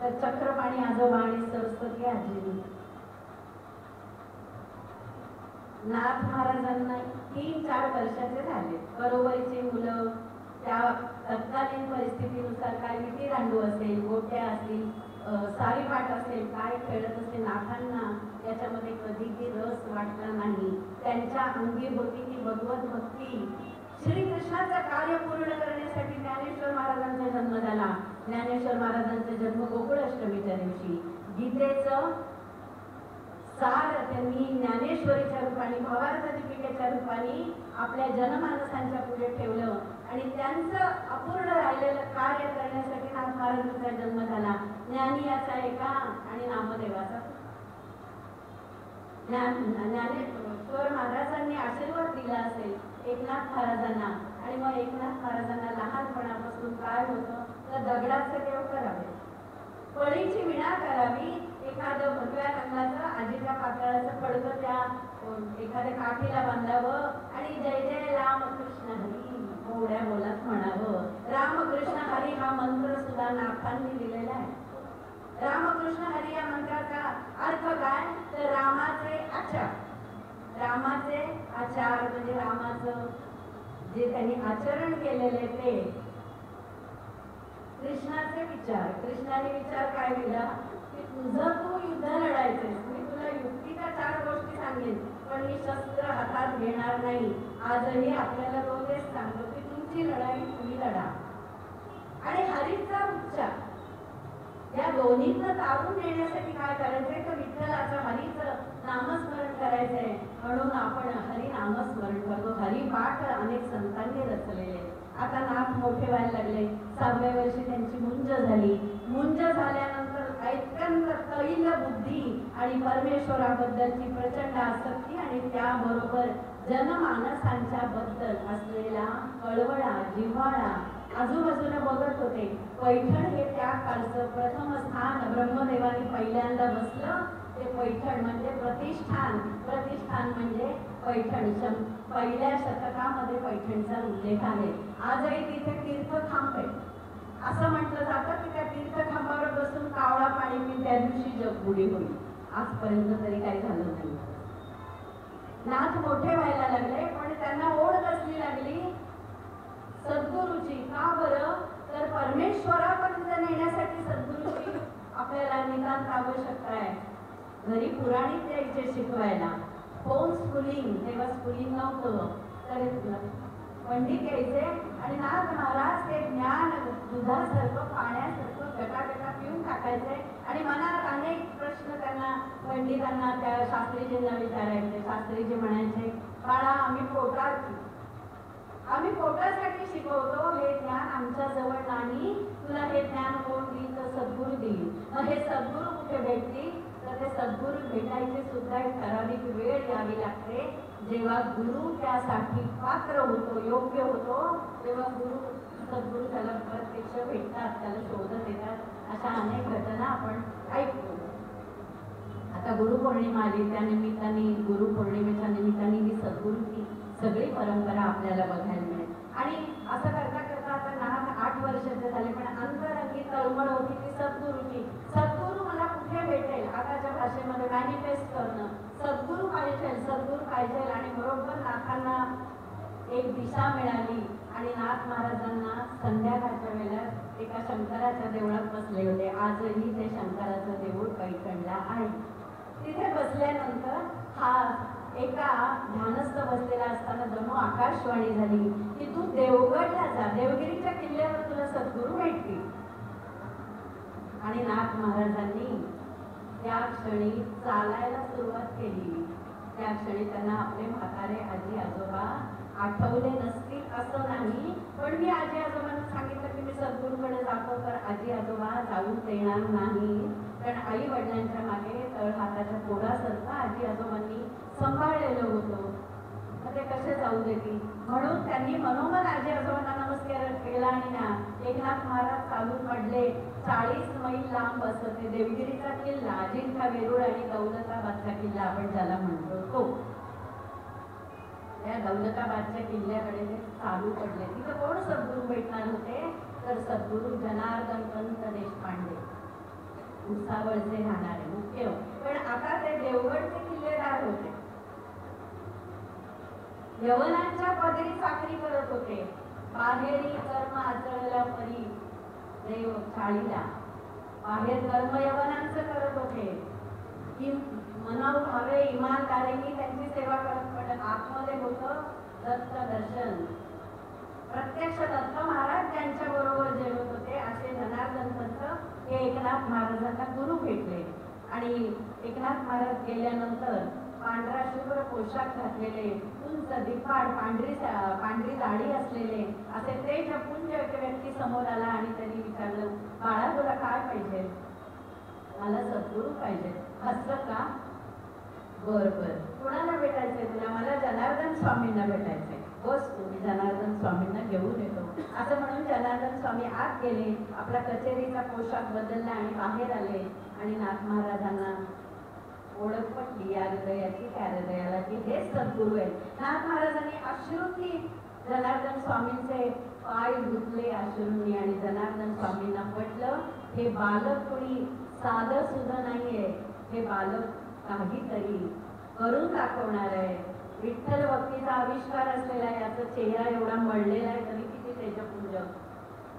B: तर चक्रपाणी आजोबा आणि सरस्वती आजीनी. नाथ महाराजांना 3-4 वर्षाचे झाले. बरोबरीचे मुलं त्या तत्कालीन परिस्थितीनुसार काय विटी दांडू असेल, गोट्या असतील, सारीपाट असेल, काय खेळत असेल, नाथांना याच्यामध्ये कधीही रस वाटला नाही. त्यांच्या अंगी होती ती भगवत भक्ती. श्रीकृष्णाचं कार्य पूर्ण करण्यासाठी ज्ञानेश्वर महाराजांचा जन्म झाला. ज्ञानेश्वर महाराजांचा जन्म गोकुळ अष्टमीच्या दिवशी. गीतेचं सार त्यांनी ज्ञानेश्वरीच्या रूपाने, भावार्थ दीपिकेच्या रूपाने आपल्या जनमानसांच्या पुढे ठेवलं आणि त्यांचं अपूर्ण राहिलेलं कार्य करण्यासाठी नाथ महाराजांचा जन्म झाला. ज्ञानी याचा एका आणि नामदेवाचा. ज्ञानेश्वर महाराजांनी आशीर्वाद दिला असेल एकनाथ महाराजांना आणि मग एकनाथ महाराजांना लहानपणापासून काय होतं तर दगडाचे देव करावे, पळीची विणा करावी, एखादं भगव्या रंगाचं आजीच्या पातळाचं पडकं त्या एखाद्या काठीला बांधावं आणि जय जय रामकृष्ण हरी मोड्या बोलात म्हणावं. रामकृष्ण हरी हा मंत्र सुद्धा नाथांनी दिलेला आहे. रामकृष्ण हरी या मंत्राचा अर्थ काय तर रामाचे आचार. रामाचे आचार म्हणजे रामाचं जे त्यांनी आचरण केलेले ते. कृष्णाचे विचार. कृष्णाने विचार काय दिला की तुझं तू युद्ध लढायचंय, मी तुला युक्तीच्या 4 गोष्टी सांगेन पण मी शस्त्र हातात घेणार नाही. आजही आपल्याला तो तेच सांगतो की तुमची लढाई तुम्ही लढा. आणि हरीचा उच्चार या दोन्हीचं तारून नेण्यासाठी काय करायचंय तर विठ्ठलाचं हरीचं नामस्मरण करायचंय. म्हणून आपण हरी नामस्मरण करतो. हरिपाठ अनेक संतांनी रचलेले. आता नाथ मोठे व्हायला लागले. 6व्या वर्षी त्यांची मुंज झाली. मुंज झाल्यानंतर अत्यंत तैल बुद्धी आणि परमेश्वराबद्दलची प्रचंड आसक्ती आणि त्याबरोबर जनमानसांच्या बद्दल असलेला कळवळा, जिव्हाळा आजूबाजूला बघत होते. पैठण हे त्या कालचं प्रथम स्थान ब्रह्मदेवानी पहिल्यांदा बसलं ते पैठण म्हणजे प्रतिष्ठान. प्रतिष्ठान म्हणजे पैठण. पहिल्या शतकामध्ये पैठणचा उल्लेख आहे. आजही तिथे तीर्थखांब आहे. असं म्हटलं जातं की त्या तीर्थखांबावर बसून कावळा पाणी पिऊन त्या दिवशी जगबुडी होईल. आजपर्यंत तरी काही झालं नाही. नाथ मोठे व्हायला लागले पण त्यांना ओढ कसली लागली सद्गुरूची. का बरं तर परमेश्वरापर्यंत नेण्यासाठी सद्गुरूची आपल्याला नितांत आवश्यकता आहे. घरी पुराणिक द्यायचे शिकवायला. होम स्कूलिंग तेव्हा स्कूलिंग नव्हतं तर पंडित यायचे आणि नाथ महाराज ते ज्ञान दुधासारखं पाण्यासारखं गटागटा पिऊन टाकायचे आणि मनात अनेक प्रश्न त्यांना पंडितांना त्या शास्त्रीजींना विचारायचे. शास्त्रीजी म्हणायचे बाळा आम्ही पोटात आम्ही पोटासाठी शिकवतो, हे ज्ञान आमच्या जवळ नाही, तुला हे ज्ञान कोण देईल तर सद्गुरू देईल. मग हे सद्गुरू कुठे भेटतील तर ते सद्गुरू भेटायचे सुद्धा एक ठराविक वेळ यावी लागते. जेव्हा गुरु त्यासाठी पात्र होतो, योग्य होतो, तेव्हा सद्गुरू त्याला प्रत्यक्ष भेटतात, त्याला शोधत येतात. अशा अनेक घटना आपण ऐकतो. आता गुरुपौर्णिमा आली, त्या निमित्ताने गुरुपौर्णिमेच्या निमित्ताने ही सद्गुरूची सगळी परंपरा आपल्याला बघायला मिळेल. आणि असं करता करता आता 8 वर्षाचे झाले, पण अंतरंगी तळमळ होती ती सद्गुरूची. सद्गुरू मला कुठे भेटेल, आताच्या भाषेमध्ये मॅनिफेस्ट करणं, सद्गुरू पाहिजे. आणि बरोबर नाथांना एक दिशा मिळाली आणि नाथ महाराजांना संध्याकाळच्या वेळेला एका शंकराच्या देवळात बसले होते. आजही ते शंकराचं देऊळ पैठणला आहे. तिथे बसल्यानंतर हा एका ध्यानस्थ बसलेला असताना जणू आकाशवाणी झाली की तू देवगडला जा, देवगिरीच्या किल्ल्यावर तुला सद्गुरू भेटतील. आणि नाथ महाराजांनी त्या क्षणी चालायला सुरुवात केली. त्या क्षणी त्यांना आपले म्हातारे आजी आजोबा आठवले नसतील असं नाही, पण मी आजी आजोबांना सांगितलं की मी सद्गुरूकडे जातो, तर आजी आजोबा जाऊ देणार नाही. कारण आई वडिलांच्या मागे तळहाताच्या पोरासारखं आजी आजोबांनी सांभाळलेलं होतं, तर ते कसे जाऊ देतील. म्हणून त्यांनी मनोमन आजी आजोबांना नमस्कार केला आणि ना एकनाथ महाराज चालून पडले. 40 मैल लांब असं ते देवगिरीचा किल्ला, अजिंठा वेरूळ आणि दौलताबादचा किल्ला आपण ज्याला म्हणतो तो, त्या दौलताबादच्या किल्ल्याकडे ते चालू पडले. तिथं कोण सद्गुरू भेटणार होते तर सद्गुरू जनार्दन पंत देशपांडे, भुसावळचे राहणारे मुख्य. पण आता ते देवगडचे किल्लेदार होते, यवनांच्या पदरी चाकरी करत होते. बाहेरी कर्म आचरला परी देव चाळीला, बाहेर कर्म यवनांचं करत होते. मनोभावे इमानदारीने त्यांची सेवा करत पडत. आतमध्ये होतं दत्त दर्शन, प्रत्यक्ष दत्त महाराज त्यांच्या बरोबर जेवत होते. असे जनार्दन पंत हे एकनाथ महाराजांना गुरु भेटले. आणि एकनाथ महाराज गेल्यानंतर पांढरा शुभ्र पोशाख घातलेले, उंच दिपाड पांढरी दाढी असलेले असे तेजपुंज व्यक्ती समोर आला आणि त्यांनी विचारलं, बाळा तुला काय पाहिजे? मला सद्गुरू पाहिजे. असं का? बर कुणाला भेटायचंय तुला? मला जनार्दन स्वामींना भेटायचंय. बस तुम्ही जनार्दन स्वामींना घेऊन येतो. असं म्हणून जनार्दन स्वामी आत गेले, आपला कचेरीचा पोशाख बदलला आणि बाहेर आले. आणि नाथ महाराजांना ओळख पटली या हृदयाची, त्या हृदयाला की हे सद्गुरू आहे. नाथ महाराजांनी अश्रूंनी जनार्दन स्वामींचे पाय धुतले अश्रूंनी, आणि जनार्दन स्वामींना पटलं हे बालक कोणी साधं सुद्धा नाहीये, हे बालक काहीतरी करून दाखवणार आहे. विठ्ठल भक्तीचा आविष्कार असलेला याचा चेहरा एवढा मळलेला आहे तरी किती तेजपुंज.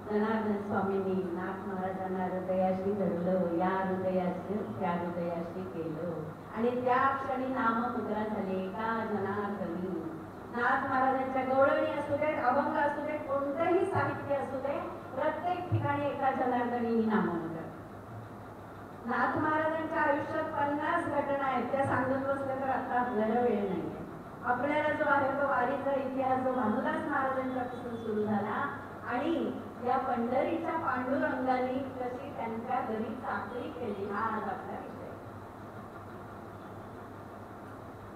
B: जनार्दन स्वामींनी नाथ महाराजांना हृदयाशी धरलं, या हृदयाशी त्या हृदयाशी केलं. आणि त्या क्षणी नाममुद्रा झाली का जनार्दनी. नाथ महाराजांच्या गवळणी असू देत, अभंग असू देत, कोणतंही साहित्य असू दे, प्रत्येक ठिकाणी एका जनार्दनी ही नाममुद्रा. नाथ महाराजांच्या आयुष्यात 50 घटना आहेत, त्या सांगत बसल्या तर आता आपल्याला वेळ नाही. आपल्याला जो आहे तो वारीचा इतिहास जो भानुदास महाराजांच्यापासून सुरू झाला आणि या पंढरीच्या पांडुरंगाने कशी त्यांच्या घरी चाकरी केली हा आज आपला विषय.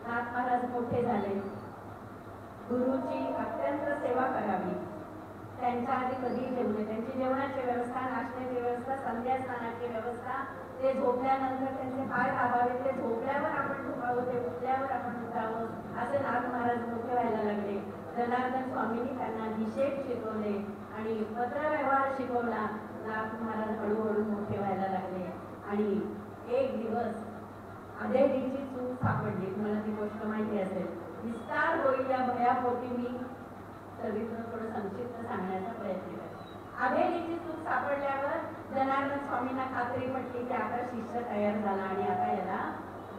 B: नाथ महाराज मोठे झाले, गुरुची अत्यंत सेवा करावी. त्यांच्या आधी कधी जेवले, त्यांची जेवणाची व्यवस्था, नाश्त्याची व्यवस्था, संध्या स्नानाची व्यवस्था, ते झोपल्यानंतर त्यांचे पाय दाबावे, ते झोपल्यावर आपण झोपावं, ते उठल्यावर आपण उठावं, असे नाथ महाराज मोठे व्हायला लागले. जनार्दन स्वामींनी त्यांना हिशेब शिकवले आणि पत्रव्यवहार शिकवला. नाथ महाराज हळूहळू मोठे व्हायला लागले. आणि एक दिवस आदेलीची चूक सापडली, तुम्हाला ती गोष्ट माहिती असेल. विस्तार होईल या भयापोटी मी चरित्र थोडं संक्षिप्त सांगण्याचा प्रयत्न करते. आदेलीची चूक सापडल्यावर जनार्दन स्वामींना खात्री पटली की आता शिष्य तयार झाला आणि आता याला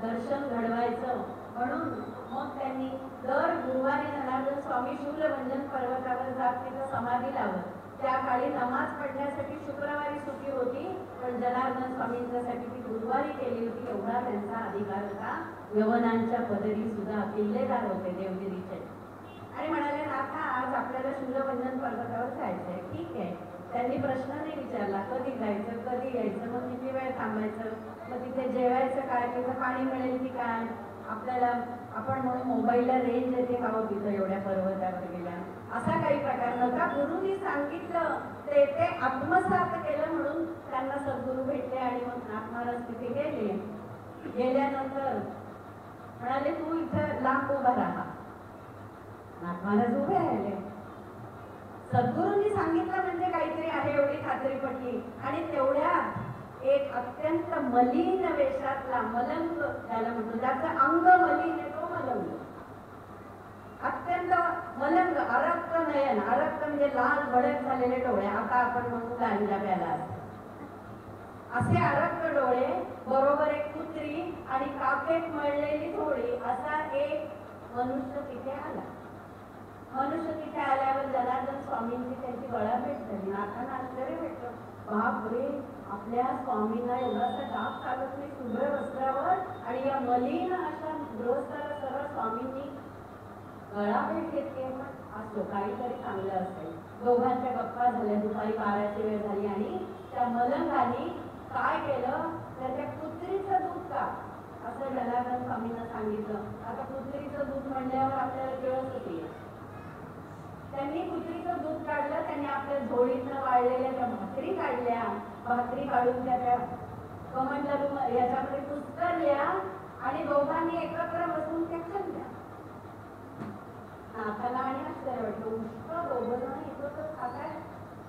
B: दर्शन घडवायचं. म्हणून मग त्यांनी दर गुरुवारी जनार्दन स्वामी शूलभंजन पर्वतावर जात तिथं समाधी लावत. त्या काळी नमाज पडण्यासाठी शुक्रवारी सुट्टी होती, पण जनार्दन स्वामींच्यासाठी ती गुरुवारी केली होती. एवढा त्यांचा अधिकार होता. यवनांच्या पदरी सुद्धा किल्लेदार होते देवगिरीचे. आणि म्हणाले नाथा आज आपल्याला शूलभंजन पर्वतावर जायचंय. ठीक आहे. त्यांनी प्रश्न नाही विचारला कधी जायचं कधी यायचं मग किती वेळ थांबायचं मग तिथे जेवायचं काय तिथं पाणी मिळेल की काय आपल्याला आपण म्हणून मोबाईलला रेंज येते का हो तिथं एवढ्या पर्वतावर गेल्या असा काही प्रकार नव्हता. गुरुनी सांगितलं ते ते आत्मसात केलं म्हणून त्यांना सद्गुरू भेटले आणि मग नाथ महाराज तिथे गेले. गेल्यानंतर म्हणाले तू इथं लांब उभा राहा. नाथ महाराज उभे राहिले. सद्गुरूंनी सांगितलं म्हणजे काहीतरी आहे एवढी खात्री पटली आणि तेवढ्यात एक अत्यंत मलिन वेशातला मलंग त्याला म्हणतो ज्याचं अंग मलिन आहे तो मलंग. अत्यंत मलंग अरक्त नयन अरक्त म्हणजे लाल भडक झालेले डोळे आता आपण म्हणू गांजा प्याला असे अरक्त डोळे बरोबर एक कुत्री आणि काकेत मळलेली थोडी असा एक मनुष्य तिथे आला. मनुष्य तिथे आल्यावर जनार्दन स्वामींची त्यांची गळाभेट झाली. नाथांना आश्चर्य भेटलं. बापरे आपल्या स्वामींना एवढासा डाग चालत नाही शुभ्र वस्त्रावर आणि या मलिन अशा गृहस्थाला सरळ स्वामींनी गळाभेट घेतली. पण असो काहीतरी चांगलं असेल. दोघांच्या गप्पा झाल्या. दुपारी 12ची वेळ झाली आणि त्या मलंगाने काय केलं तर त्या कुत्रीचं दूध का असं जनार्दन स्वामींना सांगितलं. आता कुत्रीचं दूध म्हणल्यावर आपल्याला कळत होती. त्यांनी कुत्रीचं दूध काढलं. त्यांनी आपल्या झोळीतनं वाळलेल्या त्या भाकरी काढल्या. भाकरी काढून त्या कमंडलू याच्यामध्ये कुस्करल्या आणि दोघांनी एकत्र बसून त्या खाल्ल्या. नाथाला आणि आश्चर्य वाटलं. उष्ट दोघं एकत्र खाताय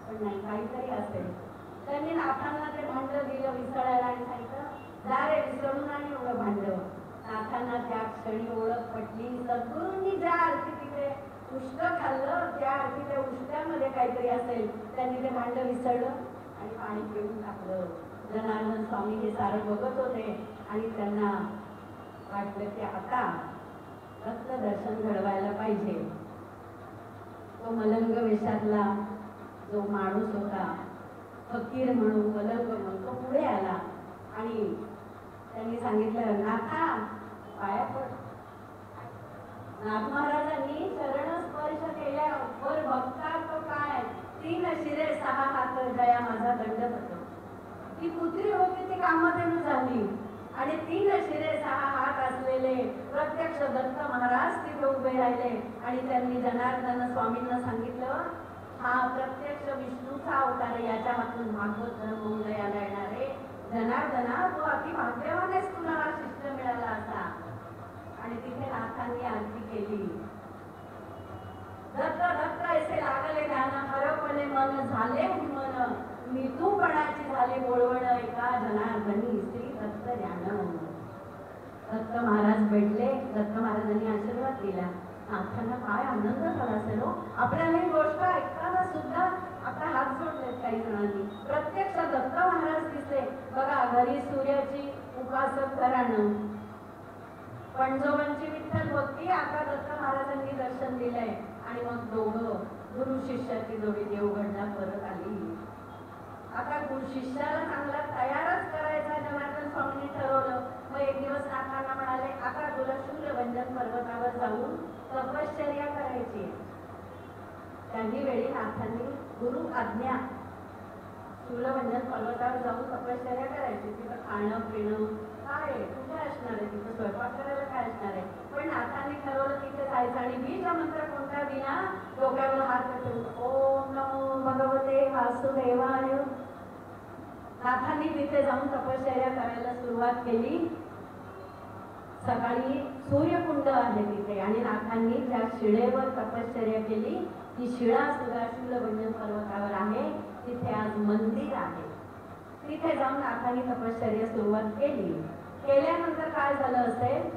B: पण नाही काहीतरी असेल. त्यांनी नाथांना ते भांड दिलं विसळायला आणि सांगितलं जा रे विसळून आणि एवढं भांड. नाथांना त्या क्षणी ओळख पटली. सद्गुरूंनी ज्या अर्थी तिथे उष्ट खाल्लं त्या अर्थी त्या उष्ट्यामध्ये काहीतरी असेल. त्यांनी ते भांड विसळलं आणि पाणी पिऊन टाकलं. जनार्दन स्वामी हे सारं बघत होते आणि त्यांना वाटलं की आता रत्नदर्शन घडवायला पाहिजे. तो मलंग वेशातला जो माणूस होता फकीर म्हणून मलंग म्हणून तो पुढे आला आणि त्यांनी सांगितलं नाथा पाया पड. नाथ महाराजांनी चरण स्पर्श केल्यावर बघता तो काय 3 शिरे 6 हात जया माझा दंडपत. ती कुत्री होती ती कामधेनू झाली आणि 3 शिरे 6 हात असलेले प्रत्यक्ष दत्त महाराज तिथे उभे राहिले आणि त्यांनी जनार्दन स्वामींना सांगितलं हा प्रत्यक्ष विष्णूचा अवतार. याच्या हातून भागवत धर्मोदयाला येणारे जनार्दना तू अति भाग्यवान आहेस. तुला हा शिष्य मिळाला असा. आणि तिथे नाथांनी आरती केली. दत्त दत्त ऐसे लागले ध्यान हरपले मन झाले मन मृत्यूपणाची झाली बोलवण एका जनार्दनी श्री दत्त ध्यान. दत्त महाराज भेटले. दत्त महाराजांनी आशीर्वाद दिला. नाथांना काय आनंद झाला असेल. आपल्याला ही गोष्ट ऐकताना सुद्धा आता हात जोडलेत काही जणांनी. प्रत्यक्ष दत्त महाराज दिसले. बघा घरी सूर्याची उपासक घराणं पणजोबांची विठ्ठल भक्ती आता दत्त महाराजांनी दर्शन दिलंय आणि मग दोघं गुरु शिष्याची जोडी देवगडला परत आली. आता गुरु शिष्याला चांगला तयारच करायचा जनार्दन स्वामींनी ठरवलं. मग एक दिवस नाथांना म्हणाले आता तुला शूलभंजन पर्वतावर जाऊन तपश्चर्या करायची. काही वेळी नाथांनी गुरु आज्ञा शूलभंजन पर्वतावर जाऊन तपश्चर्या करायची. तिथं खाणं पिणं काय कुठे असणार आहे तिथं स्वयंपाक करायला काय असणार आहे. पण नाथांनी ठरवलं तिथे जायचं आणि बीज मंत्र कोणता दिला डोक्यावर हात ठेवून ओम नमो भगवते वासुदेवाय. नाथांनी तिथे जाऊन तपश्चर्या करायला सुरुवात केली. सकाळी सूर्यकुंड आहे तिथे आणि नाथांनी त्या शिळेवर तपश्चर्या केली. ती शिळा सुद्धा शूलभंजन पर्वतावर आहे. तिथे आज मंदिर आहे. तिथे जाऊन नाथांनी तपश्चर्या सुरुवात केली. केल्यानंतर काय झालं असेल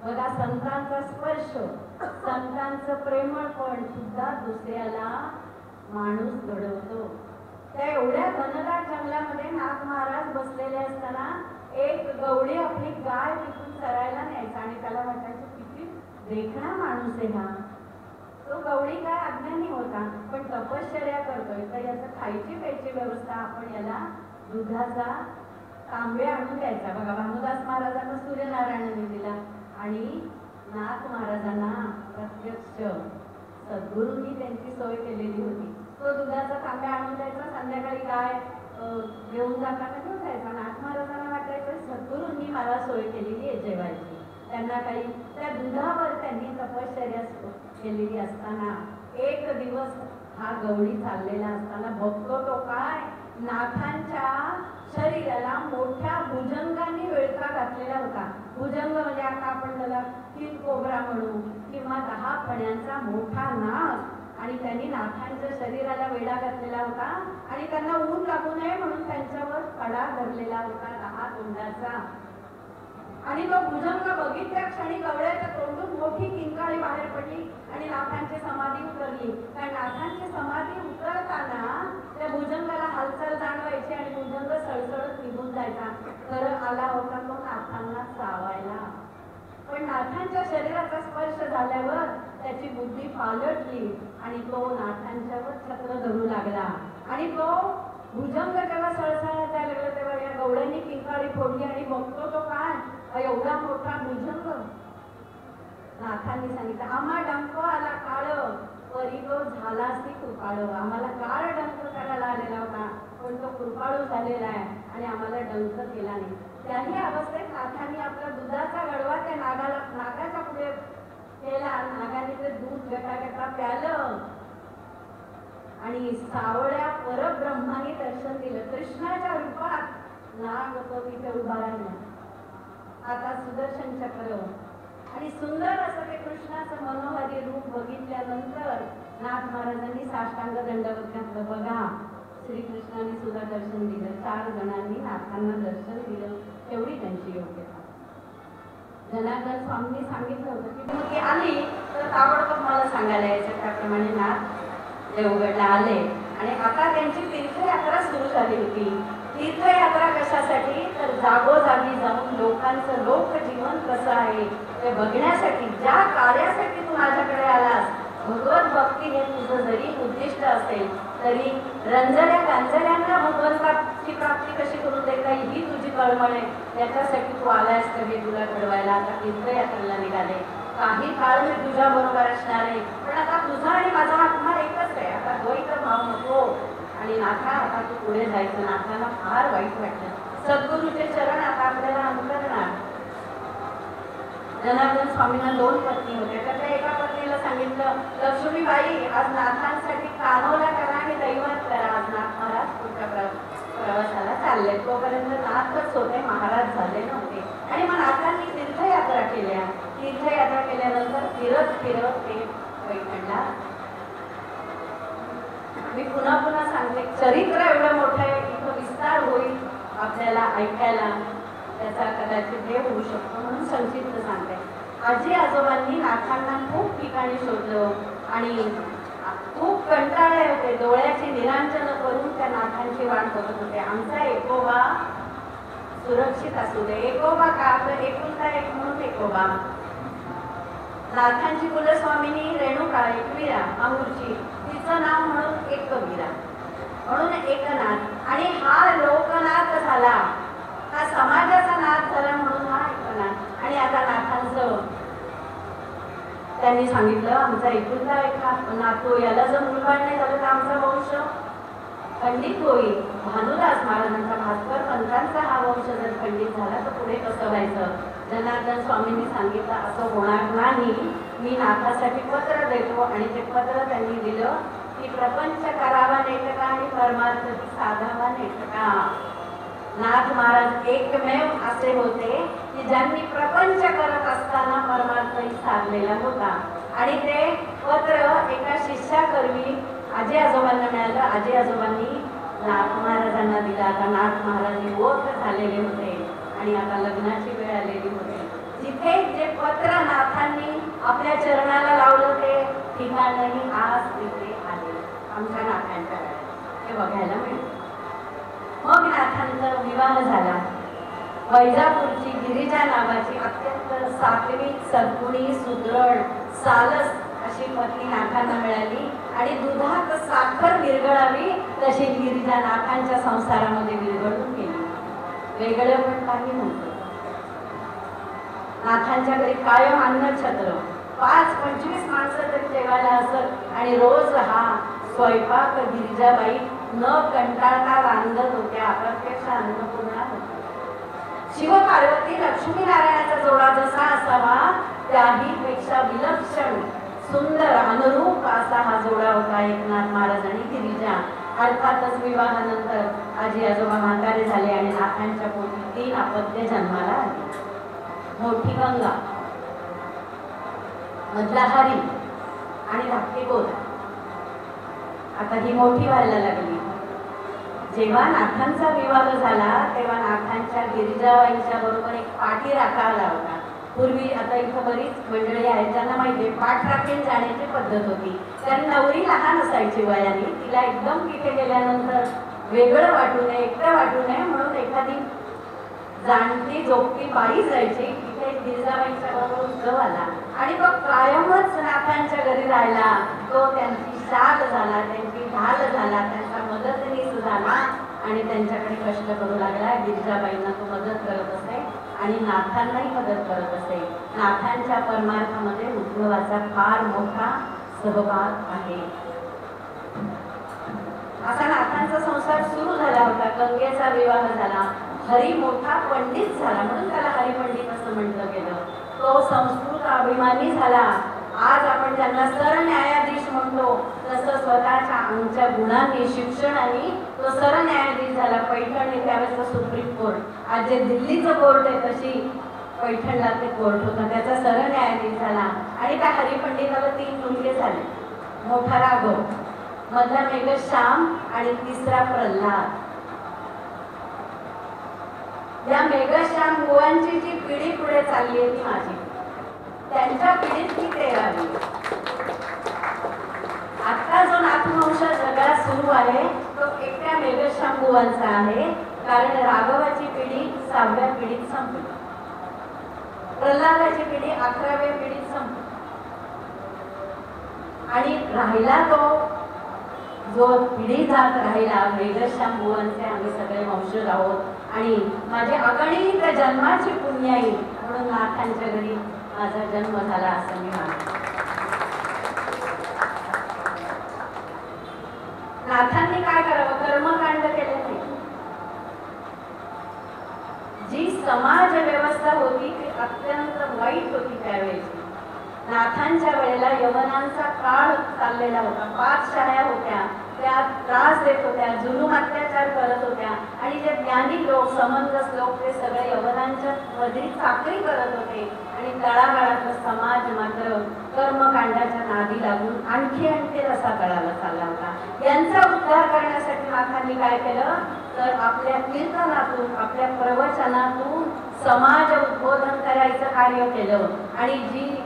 B: बघा संतांचा स्पर्श संतांचं प्रेमळपण सुद्धा दुसऱ्याला माणूस घडवतो. त्या एवढ्या घनदाट जंगलामध्ये नाथ महाराज बसलेले असताना एक गवळी आपली गाय तिथून चरायला न्यायचा आणि त्याला वाटायचं किती देखणा माणूस आहे हा. तो गवळी काय अज्ञानी होता पण तपश्चर्या करतोय तर याचं खायची प्यायची व्यवस्था आपण याला दुधाचा तांबे आणून द्यायचा. बघा भानुदास महाराजांना सूर्यनारायणाने दिला आणि नाथ महाराजांना प्रत्यक्ष सद्गुरूंनी त्यांची सोय केलेली होती. तो दुधाचा तांब्या आणून द्यायचा, संध्याकाळी काय घेऊन जाताना घेऊन जायचा. नाथ महाराजांना वाटायचं सद्गुरूंनी मला सोय केलेली आहे जेवायची. त्यांना काही त्या दुधावर त्यांनी तपश्चर्या केलेली असताना एक दिवस हा गवळी चाललेला असताना बघतो तो काय नाथांच्या शरीराला मोठ्या भुजंगांनी विळखा घातलेला होता. भुजंग म्हणजे आता आपण त्याला 3 कोबरा म्हणू किंवा 10 फण्यांचा मोठा नाग, आणि त्यांनी नाथांच्या शरीराला वेढा घातलेला होता आणि त्यांना ऊन लागू नये म्हणून त्यांच्यावर कडा धरलेला होता 10 तोंडाचा. आणि तो भुजंग बघितल्या क्षणी गवळ्याच्या तोंडून मोठी किंकाळी बाहेर पडली आणि नाथांची समाधी उतरली. कारण नाथांची समाधी उतरताना त्या भुजंगाला हालचाल जाणवायची आणि भुजंग सळसळत निघून जायचा. तर आला होता तो नाथांना चावायला, पण नाथांच्या शरीराचा स्पर्श झाल्यावर त्याची बुद्धी पालटली आणि तो नाथांच्यावर छत्र धरू लागला. आणि तो भुजंग जेव्हा सळसळत जायला लागला तेव्हा या गवळ्यांनी किंकाळी फोडली आणि बघतो तो काय एवढा मोठा भुजंग. नाथांनी सांगितलं आम्हा डंक आला काळ परी तो झालाच ती कृपाळू. आम्हाला काळ डंक करायला आलेला होता पण तो कृपाळू झालेला आहे आणि आम्हाला डंक केला नाही. त्याही अवस्थेत नाथांनी आपला दुधाचा गडवा त्या नागाच्या पुढे केला. नागाने ते दूध गटागटा प्यालं आणि सावळ्या परब्रह्माने दर्शन दिलं. कृष्णाच्या रूपात नाग तो तिथे उभा राहिला. आता सुदर्शन चक्र आणि सुंदर असं ते कृष्णाचं मनोहारी रूप बघितल्यानंतर नाथ महाराजांनी साष्टांग दंडवत घातलं. बघा श्रीकृष्णाने सुद्धा दर्शन दिलं. 4 जणांनी नाथांना दर्शन दिलं. तेवढी त्यांची योग्यता. जनार्दन स्वामींनी सांगितलं होतं की ती आली तर ताबडतोब मला सांगायला यायचं. त्याप्रमाणे नाथ देवगडला आले आणि आता त्यांची तीर्थयात्रा सुरू झाली होती. तीर्थयात्रा कशासाठी तर जागोजागी जाऊन लोकांचं लोकजीवन कसं आहे ते बघण्यासाठी. ज्या कार्यासाठी तू माझ्याकडे आलास भगवत भक्ती हे तुझं जरी उद्दिष्ट असेल तरी रंजल्या गांजल्यांना भगवंताची प्राप्ती कशी करून देता येईल ही तुझी कळमळ आहे. याच्यासाठी तू आलायस तर हे तुला घडवायला आता तीर्थयात्रेला निघाले. काही काळ मी तुझ्या बरोबर असणार आहे पण आता तुझा आणि माझा आत्मा एकच आहे. आता द्वैत भाव नको आणि नाथा आता तू पुढे जायचं. नाथांना फार वाईट वाटलं. सद्गुरूचे चरण आता आपल्याला अंतरणार. जनार्दन स्वामींना 2 पत्नी होत्या. त्याच्या एका पत्नीला सांगितलं लक्ष्मीबाई आज नाथांसाठी कानोला करा आणि दैवत करा. आज नाथ महाराज पुढच्या प्रवासाला चालले. तोपर्यंत नाथच होते, महाराज झाले नव्हते. आणि मग नाथांनी तीर्थयात्रा केल्या. तीर्थयात्रा केल्यानंतर फिरत फिरत ते पैठणला. मी पुन्हा पुन्हा सांगते चरित्र एवढं मोठं आहे इथं विस्तार होईल आपल्याला ऐकायला त्याचा कदाचित हे होऊ शकतो म्हणून संक्षिप्त सांगते. आजी आजोबांनी नाथांना खूप ठिकाणी शोधलं आणि खूप कंटाळले होते. डोळ्याची निरांजन करून त्या नाथांची वाट बघत होते. आमचा एकोबा सुरक्षित असू दे. एकोबा का आपलं एकुलता एक म्हणून एकोबा. नाथांची कुलस्वामिनी रेणुका एकविरा अंगूरची तिचं नाव म्हणून एकवीरा म्हणून एकनाथ. आणि हा लोकनाथ झाला, हा समाजाचा नाथ झाला म्हणून हा एकनाथ. आणि आता नाथांचं त्यांनी सांगितलं आमचा एकुलता एक नातो याला जर मुलबाळ नाही झालं तर आमचा वंश खंडित होईल. भानुदास महाराजांचा भास्कर पंथांचा हा वंश जर खंडित झाला तर पुढे कसं व्हायचं. जनार्दन स्वामींनी सांगितलं असं होणार नाही. मी नाथासाठी पत्र देतो आणि ते पत्र त्यांनी दिलं की प्रपंच करावा नेटका आणि परमार्थ साधावा नेटका. नाथ महाराज एकमेव असे होते की ज्यांनी प्रपंच करत असताना परमार्थही साधलेला होता. आणि ते पत्र एका शिष्याकरवी आजी आजोबांना मिळालं. आजी आजोबांनी नाथ महाराजांना दिलं. आता नाथ महाराज ओठ झालेले होते आणि आता लग्नाची वेळ आलेली होती. जिथे जे पत्र नाथांनी आपल्या चरणाला लावलं ते ठिकाणही आज तिथे आले. आमच्या नाथांच्या वेळेला हे बघायला मिळतं. मग नाथांचा विवाह झाला. वैजापूरची गिरिजा नावाची अत्यंत सात्विक सद्गुणी सुदृढ सालस अशी पत्नी नाथांना मिळाली. आणि दुधात साखर विरघळावी तशी गिरिजा नाथांच्या संसारामध्ये विरघळून गेली. वेगळं पण काही नव्हतं. नाथांच्या घरी कायम अन्नछत्र, 5-25 माणसं तरी जेवायला असत आणि रोज हा स्वयंपाक गिरिजाबाई न कंटाळता रांधत होत्या. प्रत्यक्ष अन्नपूर्णा होत्या. शिवपार्वती लक्ष्मीनारायणाचा जोडा जसा असावा त्याही पेक्षा विलक्षण सुंदर अनुरूप असा हा जोडा होता एकनाथ महाराज आणि गिरिजा. अर्थातच विवाहानंतर आजी आजोबा म्हातारे झाले आणि नाथांच्या पोटी 3 अपत्ये जन्माला आली. मोठी गंगा, मधला हरी आणि धाकटी गोदा. आता ही मोठी व्हायला लागली. जेव्हा नाथांचा विवाह झाला तेव्हा नाथांच्या गिरिजाबाईंच्या बरोबर एक पाठी राखायला होता. पूर्वी आता इथं बरीच मंडळी आहेत ज्यांना माहिती आहे पाठ राखीन जाण्याची पद्धत होती. कारण नवरी लहान असायची वयाने, तिला एकदम तिथे गेल्यानंतर वेगळं वाटू नये, एकटं वाटू नये म्हणून एखादी जाणती जोगती बाई जायची. तिथे गिरिजाबाईंच्या बरोबर उत्सव आला आणि तो कायमच नाथांच्या घरी राहिला. तो त्यांची शाल झाला, त्यांची ढाल झाला, त्यांचा मदतनीस झाला आणि त्यांच्याकडे कष्ट करू लागला. गिरिजाबाईंना तो मदत करत असे आणि नाथांनाही मदत करत असे. नाथांच्या परमार्थामध्ये उद्धवाचा फार मोठा सहभाग आहे. असा नाथांचा संसार सुरू झाला होता. गंगेचा विवाह झाला. हरी मोठा पंडित झाला म्हणून त्याला हरिपंडित असं म्हटलं गेलं. तो संस्कृत अभिमानी झाला. आज आपण ज्यांना सरन्यायाधीश म्हणतो तसं स्वतःच्या आमच्या गुणांनी शिक्षणाने तो सरन्यायाधीश झाला. पैठण त्यावेळेस सुप्रीम कोर्ट, आज जे दिल्लीचं कोर्ट आहे तशी पैठणला ते कोर्ट होता, त्याचा सरन्यायाधीश झाला. आणि त्या हरिपंडिताला 3 मुलगे झाले. मोठा राघव, मधला मेघश्याम आणि तिसरा प्रल्हाद. या मेघश्याम बुवांची जी पिढी पुढे चालली आहे ती माझी, त्यांच्या पिढीत ती 13वी. आता जो नाथवंश जगात सुरू आहे तो एकट्या मेघश्याम बुवांचा आहे. कारण राघवाची पिढी 6व्या पिढीत संपली, प्रल्हादाची पिढी 11व्या पिढीत संपली आणि राहिला तो जो पिढी जात राहिला मेघश्याम बुवांचे आम्ही सगळे वंशज आहोत. आणि माझे अगणित जन्माची पुण्याई म्हणून नाथांच्या घरी माझा जन्म झाला असं मी मानते. नाथांनी काय करावं? कर्मकांड केले नाही. जी समाज व्यवस्था होती ती अत्यंत वाईट होती त्यावेळेची. नाथांच्या वेळेला यवनांचा काळ चाललेला होता. 5 शाळा होत्या, त्या त्रास देत होत्या, जुलूम अत्याचार करत होत्या आणि जे ज्ञानी लोक समंजस लोक ते सगळे यवनांच्या मध्ये चाकरी करत होते आणि तळागाळातला समाज मात्र कर्मकांडाच्या नादी लागून आणखी रसा तळाला चालला होता. यांचा उद्धार करण्यासाठी नाथांनी काय केलं तर आपल्या कीर्तनातून आपल्या प्रवचनातून समाज उद्बोधन करायचं कार्य केलं. आणि जी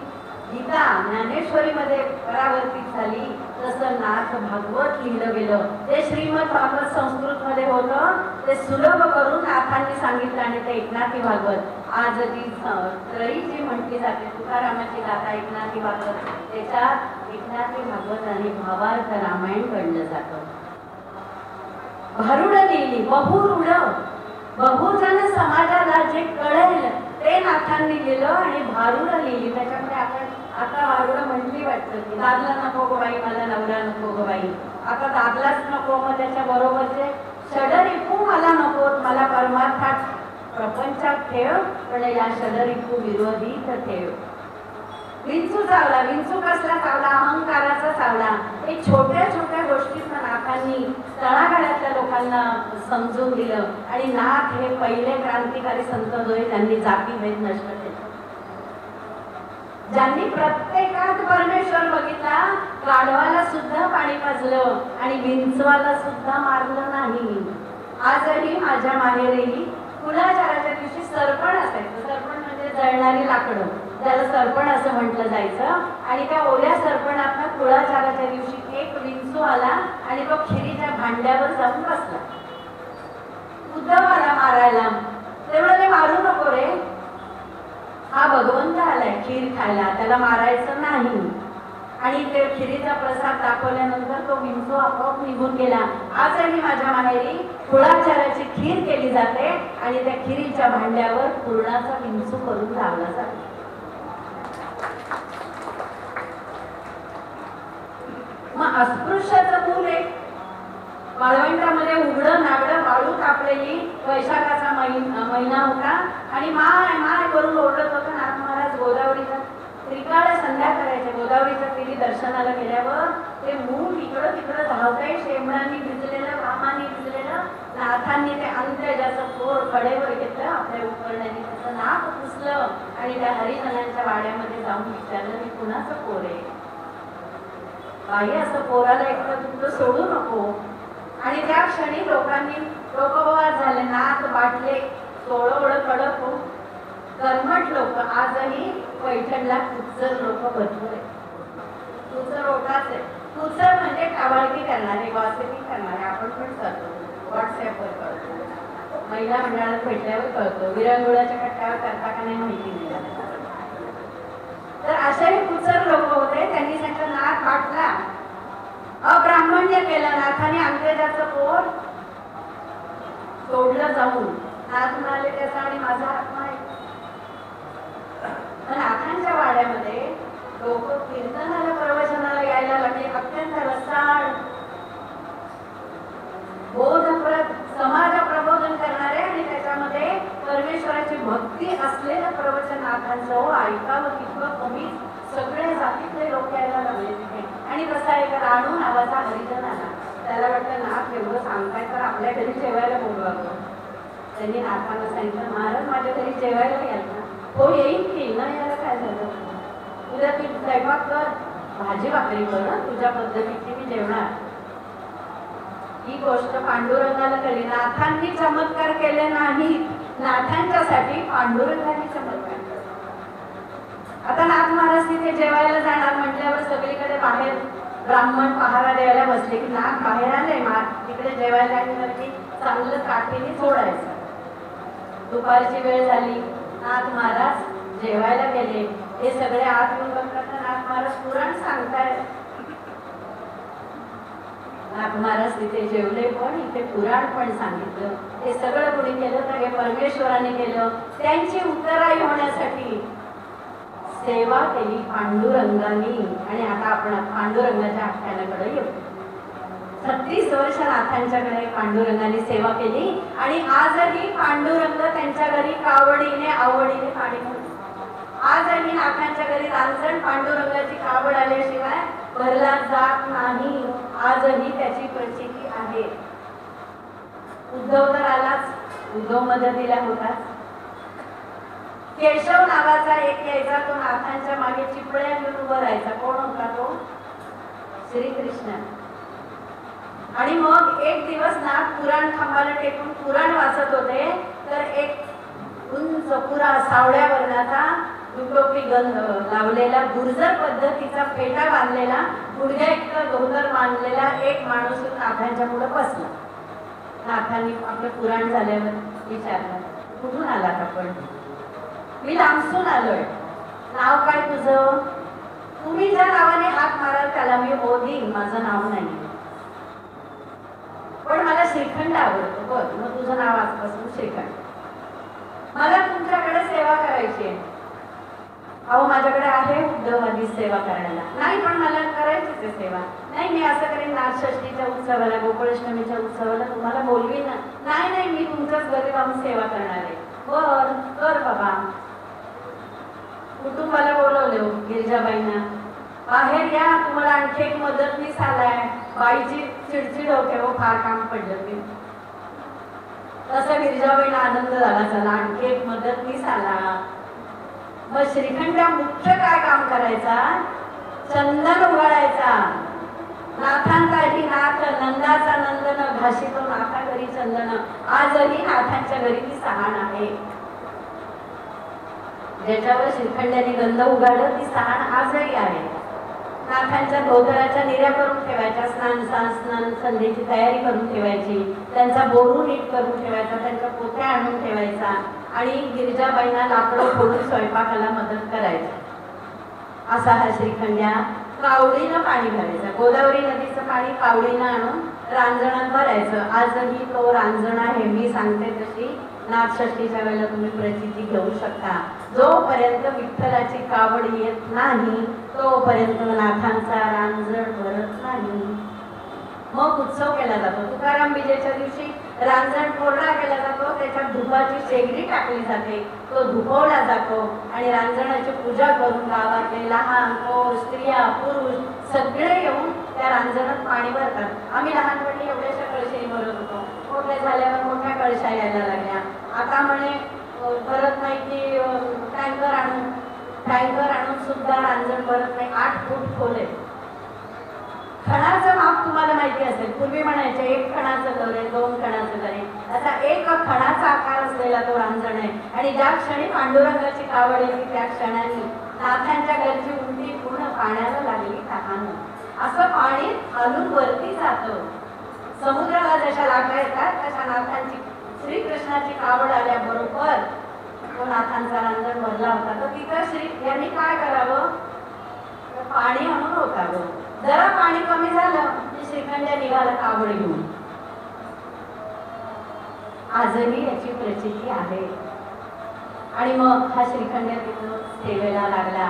B: गीता ज्ञानेश्वरीमध्ये परावर्तित झाली तसं नाथ भागवत लिहिलं गेलं. ते श्रीमद भागवत संस्कृतमध्ये होतं, ते सुलभ करून नाथांनी सांगितलं आणि ते एकनाथी भागवत आज जी त्रयी जी म्हटली जाते तुकारामाची गाथा एकनाथी भागवत, त्याच्यात एकनाथी भागवत आणि भावार्थ रामायण घडलं जातं. भारुड लिहिली, बहुरूढ बहुजन समाजाला जे कळेल ते नाथांनी लिहिलं आणि भारुड लिहिली. त्याच्यामध्ये आपण आता भारुड म्हटली वाटतं की दादला नको गो बाई, मला नवरा नको गो बाई, आता दादलाच नको, मग त्याच्या बरोबरचे षडरिपू मला नकोत, मला परमार्थात प्रपंचात ठेव पण या षडरिपू विरोधीत ठेव. विंचू चावला, विंचू कसला चावला? अहंकाराचा चावला. एक छोट्या छोट्या गोष्टीत नाथांनी तळागाळातल्या लोकांना समजून दिलं आणि नाथ हे पहिले क्रांतिकारी संत होते, त्यांनी जातीभेद नष्ट केले. ज्यांनी प्रत्येकात परमेश्वर बघितला, गाढवाला सुद्धा पाणी पाजलं आणि विंचवाला सुद्धा मारलं नाही. आजही माझ्या माहेरही कुलाचाराच्या दिवशी सरपण असायचं. सरपण म्हणजे जळणारी लाकडं, त्याला सरपण असं म्हटलं जायचं. आणि त्या ओल्या सरपणातनं कुळाचाराच्या दिवशी एक विंचू आला आणि तो खिरीच्या भांड्यावर जाऊन बसला. उद्धवाला मारायला. ते म्हणाले मारू नको रे, हा भगवंत आलाय खीर खायला, त्याला मारायचं नाही. आणि ते खिरीचा प्रसाद दाखवल्यानंतर तो विंचू आपोआप निघून गेला. आजही माझ्या माहेरी कुळाचाराची खीर केली जाते आणि त्या खिरीच्या भांड्यावर पुरणाचा विंचू करून लावला जातो. मग अस्पृश्याचं मूल आहे. वाळवंटामध्ये उघडं नागडं वाळू कापलेली वैशाखाचा महिना होता आणि माय माय करून ओरडत होता नाथ महाराज. गोदावरीचा त्रिकाळ संध्या करायच्या. गोदावरीच्या तिरी दर्शनाला गेल्यावर ते मूल इकडं तिकडं धावतंय. शेंबडांनी भिजलेलं, घामाने भिजलेलं. नाथांनी ते अंत्यजाचं पोर कडेवर घेतलं, आपल्या उपकरणाने त्याचं नाक पुसलं आणि त्या हरिजनांच्या वाड्यामध्ये जाऊन विचारलं, मी कुणाचं पोर आहे? बाई, असं पोराला एकटं तुमचं सोडू नको. आणि त्या क्षणी लोकांनी लोकवाद झाले. नाक बाटले, सोळवड कडक हो, कर्मठ लोक. आजही पैठणला कुचर लोक भरपूर आहे. कुचर ओटाच आहे. कुचर म्हणजे कावळकी करणारे, गॉसिपिंग करणारे. आपण पण करतो, व्हॉट्सअपवर करतो, महिला मंडळात भेटल्यावर करतो, विरंगुळाच्या कट्ट्यावर करता का नाही माहिती नाही. तर अशाही कुचर लोक होते. त्यांनी त्यांचा नाक बाटला, अब्राह्मण्य केलं. नाथाने अंत्यजाचं पोर सोडलं जाऊन. नाथ म्हणाले, त्याचा आणि माझा आत्मा आहे. नाथांच्या वाड्यामध्ये लोक कीर्तनाला, प्रवचनाला यायला लागले. अत्यंत रसाळ, बोधप्रद, समाज प्रबोधन करणारे आणि त्याच्यामध्ये परमेश्वराची भक्ती असलेलं प्रवचन नाथांचं ऐकावं तितकं कमी. सगळे जातीतले लोक यायला लागले तिथे. आणि तसा एक राणू नावाचा हरिजन आला. त्याला वाटतं नाथ एवढं सांगताय तर आपल्या घरी जेवायला बोलवावं. त्यांनी नाथांना सांगितलं, महाराज माझ्या घरी जेवायला याल ना? हो येईल की. न यायला काय झालं? उद्या तू स्वयंपाक कर, भाजी भाकरी कर, तुझ्या पद्धतीची मी जेवणार. ही गोष्ट पांडुरंगाला कळली. नाथांनी चमत्कार केले नाही, नाथांच्यासाठी पांडुरंगाने चमत्कार. आता नाथ महाराज तिथे जेवायला जाणार म्हटल्यावर सगळीकडे बाहेर ब्राह्मण पहारा द्यायला बसले की नाथ बाहेर आले, तिकडे जेवायला की चांगलं काठीने सोडायचं. दुपारची वेळ झाली, नाथ महाराज जेवायला गेले. हे सगळे आत येऊन बघतात, नाथ महाराज पुराण सांगतायत. नाथ महाराज तिथे जेवले पण इथे पुराण पण सांगितलं. हे सगळं कोणी केलं तर हे परमेश्वराने केलं. त्यांची उत्तराई होण्यासाठी सेवा केली पांडुरंगानी. आणि आता आपण पांडुरंगाच्या आख्यानाकडे येऊ. 36 वर्ष नाथांच्याकडे पांडुरंगाने सेवा केली आणि आजही पांडुरंग त्यांच्या घरी कावडीने आवडीने पाणी भरतो. आजही नाथांच्या घरी रांजण पांडुरंगाची कावड आल्याशिवाय भरला जात नाही. आजही त्याची प्रचिती आहे. उद्धव तर आलाच, उद्धव मदतीला होताच. केशव नावाचा एक यायचा, तो नाथांच्या मागे चिपळ्या घेऊन उभं राहायचा. कोण होता तो? श्रीकृष्ण. आणि मग एक दिवस नाथ पुराण खांबाला टेकून पुराण वाचत होते तर एक उंच पुरा सावळ्या वर्णाचा दुटोपी गंध लावलेला गुर्जर पद्धतीचा फेटा बांधलेला गुडघ्या इतकं धोतर बांधलेला एक माणूस नाथांच्या पुढे बसला. नाथांनी आपलं पुराण झाल्यावर विचारलं, कुठून आलात आपण? मी लांबसून आलोय. नाव काय तुझं? तुम्ही ज्या नावाने हात माराल त्याला मी हो देईन, माझं नाव नाही. पण मला श्रीखंड आवडतो. बरं, मग तुझं नाव आजपासून श्रीखंड. मला तुमच्याकडे सेवा करायची आहे. अहो माझ्याकडे आहे उद्धवादी सेवा करायला. नाही पण मला करायचीच आहे सेवा. नाही मी असं करेन, नाथषष्ठीच्या उत्सवाला, गोकुळाष्टमीच्या उत्सवाला तुम्हाला बोलवी ना. नाही नाही मी तुमच्याच घरी राहून सेवा करणार आहे. बर कर बाबा. कुटुंबाला बोलवलं गिरिजाबाईंना, बाहेर या, तुम्हाला आणखी एक मदतनीस आलाय. बाईची चिडचिड होते, हो फार काम पडलं ते. तसा गिरिजाबाईंना आनंद झाला, चला आणखी एक मदतनीस आला. मग श्रीखंडा मुख्य काय काम करायचा? चंदन उगाळायचा. नाथांसाठी नाथ, नंदाचा नंदन घाशितो नाथा घरी चंदन. आजही नाथांच्या घरी ती सहाण आहे. ज्याच्यावर श्रीखंडाने गंध उगाडलं ती सहाण आजही आहे. नाथांच्या धोतराच्या निर्या करून ठेवायच्या, स्नान संध्येची तयारी करून ठेवायची, त्यांचा बोरू नीट करून ठेवायचा, त्यांच्या पोथ्या आणून ठेवायचा आणि गिरिजाबाईंना लाकडं फोडून स्वयंपाकाला मदत करायची. असा हा श्रीखंड्या कावडीनं पाणी भरायचा. गोदावरी नदीचं पाणी कावडीनं आणून रांजणात भरायचं. आजही तो रांजण आहे. मी सांगते तशी नाथषष्टीच्या वेळेला तुम्ही प्रचिती घेऊ शकता. जोपर्यंत विठ्ठलाची कावड येत नाही तोपर्यंत नाथांचा रांजण भरत नाही. मग उत्सव केला जातो. तुकाराम बीजेच्या दिवशी रांजण कोरडा केला जातो. त्याच्यात धुपाची शेगडी टाकली जाते. तो धुपवला जातो आणि रांजणाची पूजा करून गावातले लहान थोर स्त्रिया पुरुष सगळे येऊन त्या रांजणात पाणी भरतात. आम्ही लहानपणी एवढ्याशा कळशाही भरत होतो. मोठे झाल्यावर मोठ्या कळशा यायला लागल्या. आता म्हणे भरत नाही की टँकर आणून सुद्धा रांजण भरत नाही. 8 फूट खोल आहे. खणाचं माप तुम्हाला माहिती असेल. पूर्वी म्हणायचे 1 खणाचं घर आहे, 2 खणाचं घर आहे. असा 1 खणाचा आकार असलेला तो रांजण आहे. आणि ज्या क्षणी पांडुरंगाची कावड येते त्या क्षणाने नाथांच्या घरची उंची पूर्ण पाण्याला लागली तहानं. असं पाणी खालून वरती जातं. समुद्राला जशा लाटा येतात तशा नाथांची श्रीकृष्णाची कावड आल्याबरोबर तो नाथांचा रांजण भरला होता. तर तिथं श्री यांनी काय करावं, पाणी आणून होतावं. जरा पाणी कमी झालं की श्रीखंड्या निघाला कावड घेऊन. आजही याची प्रचिती आहे. आणि मग हा श्रीखंड्या तिथं सेवेला लागला.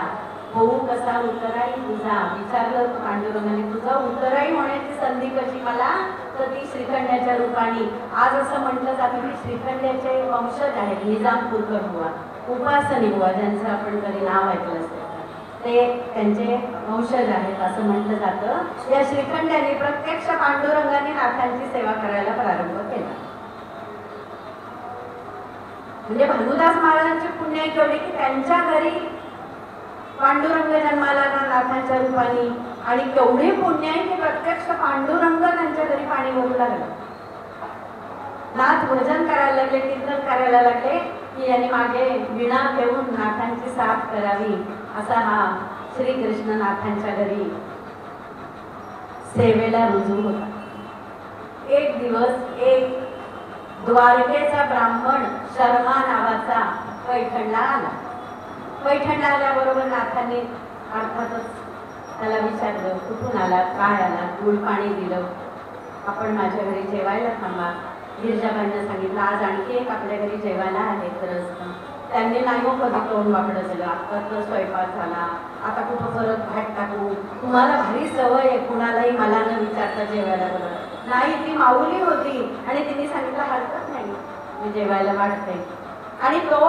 B: होऊ कसा उतराई तुझा, विचारलं पांडुरंगाने, तुझा उतराई होण्याची संधी कशी मला, तर ती श्रीखंड्याच्या रूपाने. आज असं म्हटलं जातं की श्रीखंड्याचे वंशज आहेत निजामपूरकर बुवा, उपासनी बुवा, ज्यांचं आपण कधी नाव ऐकलं असेल ते त्यांचे वंशज आहेत असं म्हटलं जातं. या श्रीखंड्याने प्रत्यक्ष पांडुरंगाने नाथांची सेवा करायला प्रारंभ केला. म्हणजे भानुदास महाराजांची पुण्य केवढी की त्यांच्या घरी पांडुरंग जन्माला नाथांच्या रूपाने. आणि केवढी पुण्य आहे की प्रत्यक्ष पांडुरंग त्यांच्या घरी पाणी भरू लागला. नाथ भजन करायला लागले, कीर्तन करायला लागले की यांनी मागे विणा घेऊन नाथांची साथ करावी. असा हा श्रीकृष्ण नाथांच्या घरी सेवेला रुजू होता. एक दिवस एक द्वारकेचा ब्राह्मण शर्मा नावाचा पैठणला आला. पैठणला आल्याबरोबर नाथांनी अर्थातच त्याला विचारलं, कुठून आला, काय आला. गुळ पाणी दिलं. आपण माझ्या घरी जेवायला थांबा. गिरजाबाईंना सांगितलं आज आणखी एक आपल्या घरी जेवायला आहे ग्रस्त. त्यांनी नाही हो कधी तोंड वाकडं झालं. आता स्वयंपाक झाला, आता कुठं परत भात टाकू. तुम्हाला भारी सवय आहे कुणालाही मला न विचारता जेवायला बोलवलं. नाही, ती माऊली होती आणि तिने सांगितलं हरकत नाही मी जेवायला वाटते. आणि तो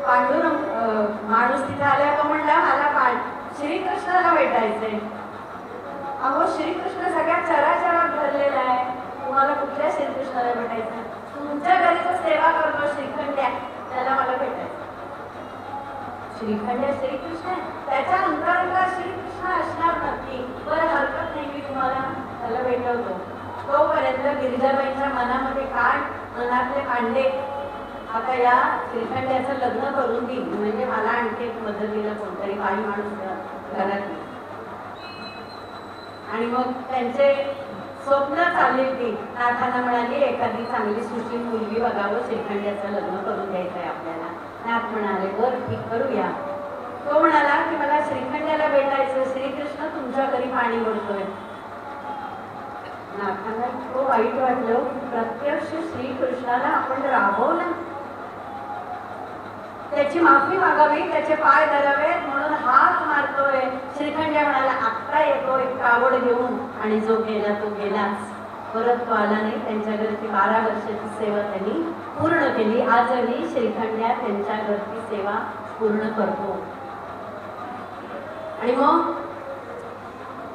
B: पांडुरंग माणूस तिथे आल्या तो म्हणला मला श्रीकृष्णाला भेटायचंय. अहो श्रीकृष्ण सगळ्या चराचरात भरलेला आहे, तुम्हाला कुठल्या श्रीकृष्णाला भेटायचं. तुमच्या घरी सेवा करतो श्रीखंड्या, त्याला मला भेटायचं. श्रीखंड्या श्रीकृष्ण, त्याच्या अंतरंगात श्रीकृष्ण असणार नक्की. बरं हरकत नाही, मी तुम्हाला त्याला भेटवतो. तोपर्यंत गिरिजाबाईंच्या मनामध्ये काय, मनातले कांडे, आता या श्रीखंड्याचं लग्न करून देईल म्हणजे मला आणखी एक मदतीला कोणतरी बाई माणूस घरात. आणि मग त्यांचे स्वप्न चालली होती. नाथांना म्हणाली एखादी चांगली सुशील मुलगी बघावं, श्रीखंड्याचं लग्न करून द्यायचं आहे आपल्याला. नाथ म्हणाले बरं ठीक करूया. तो म्हणाला की मला श्रीखंड्याला भेटायचं, श्रीकृष्ण तुमच्या घरी पाणी भरतोय. नाथांना इतकं वाईट वाटलं, प्रत्यक्ष श्रीकृष्णाला आपण राबवलं, त्याची माफी मागावी, त्याचे पाय धरावेत म्हणून हात मारतोय. श्रीखंड्या म्हणाला आत्ता येतो एक कावड घेऊन, आणि जो गेला तो गेलाच, परत तो आला नाही. त्यांच्या घरची 12 वर्षाची सेवा त्यांनी पूर्ण केली. आजही श्रीखंड्या त्यांच्या घरची सेवा पूर्ण करतो. आणि मग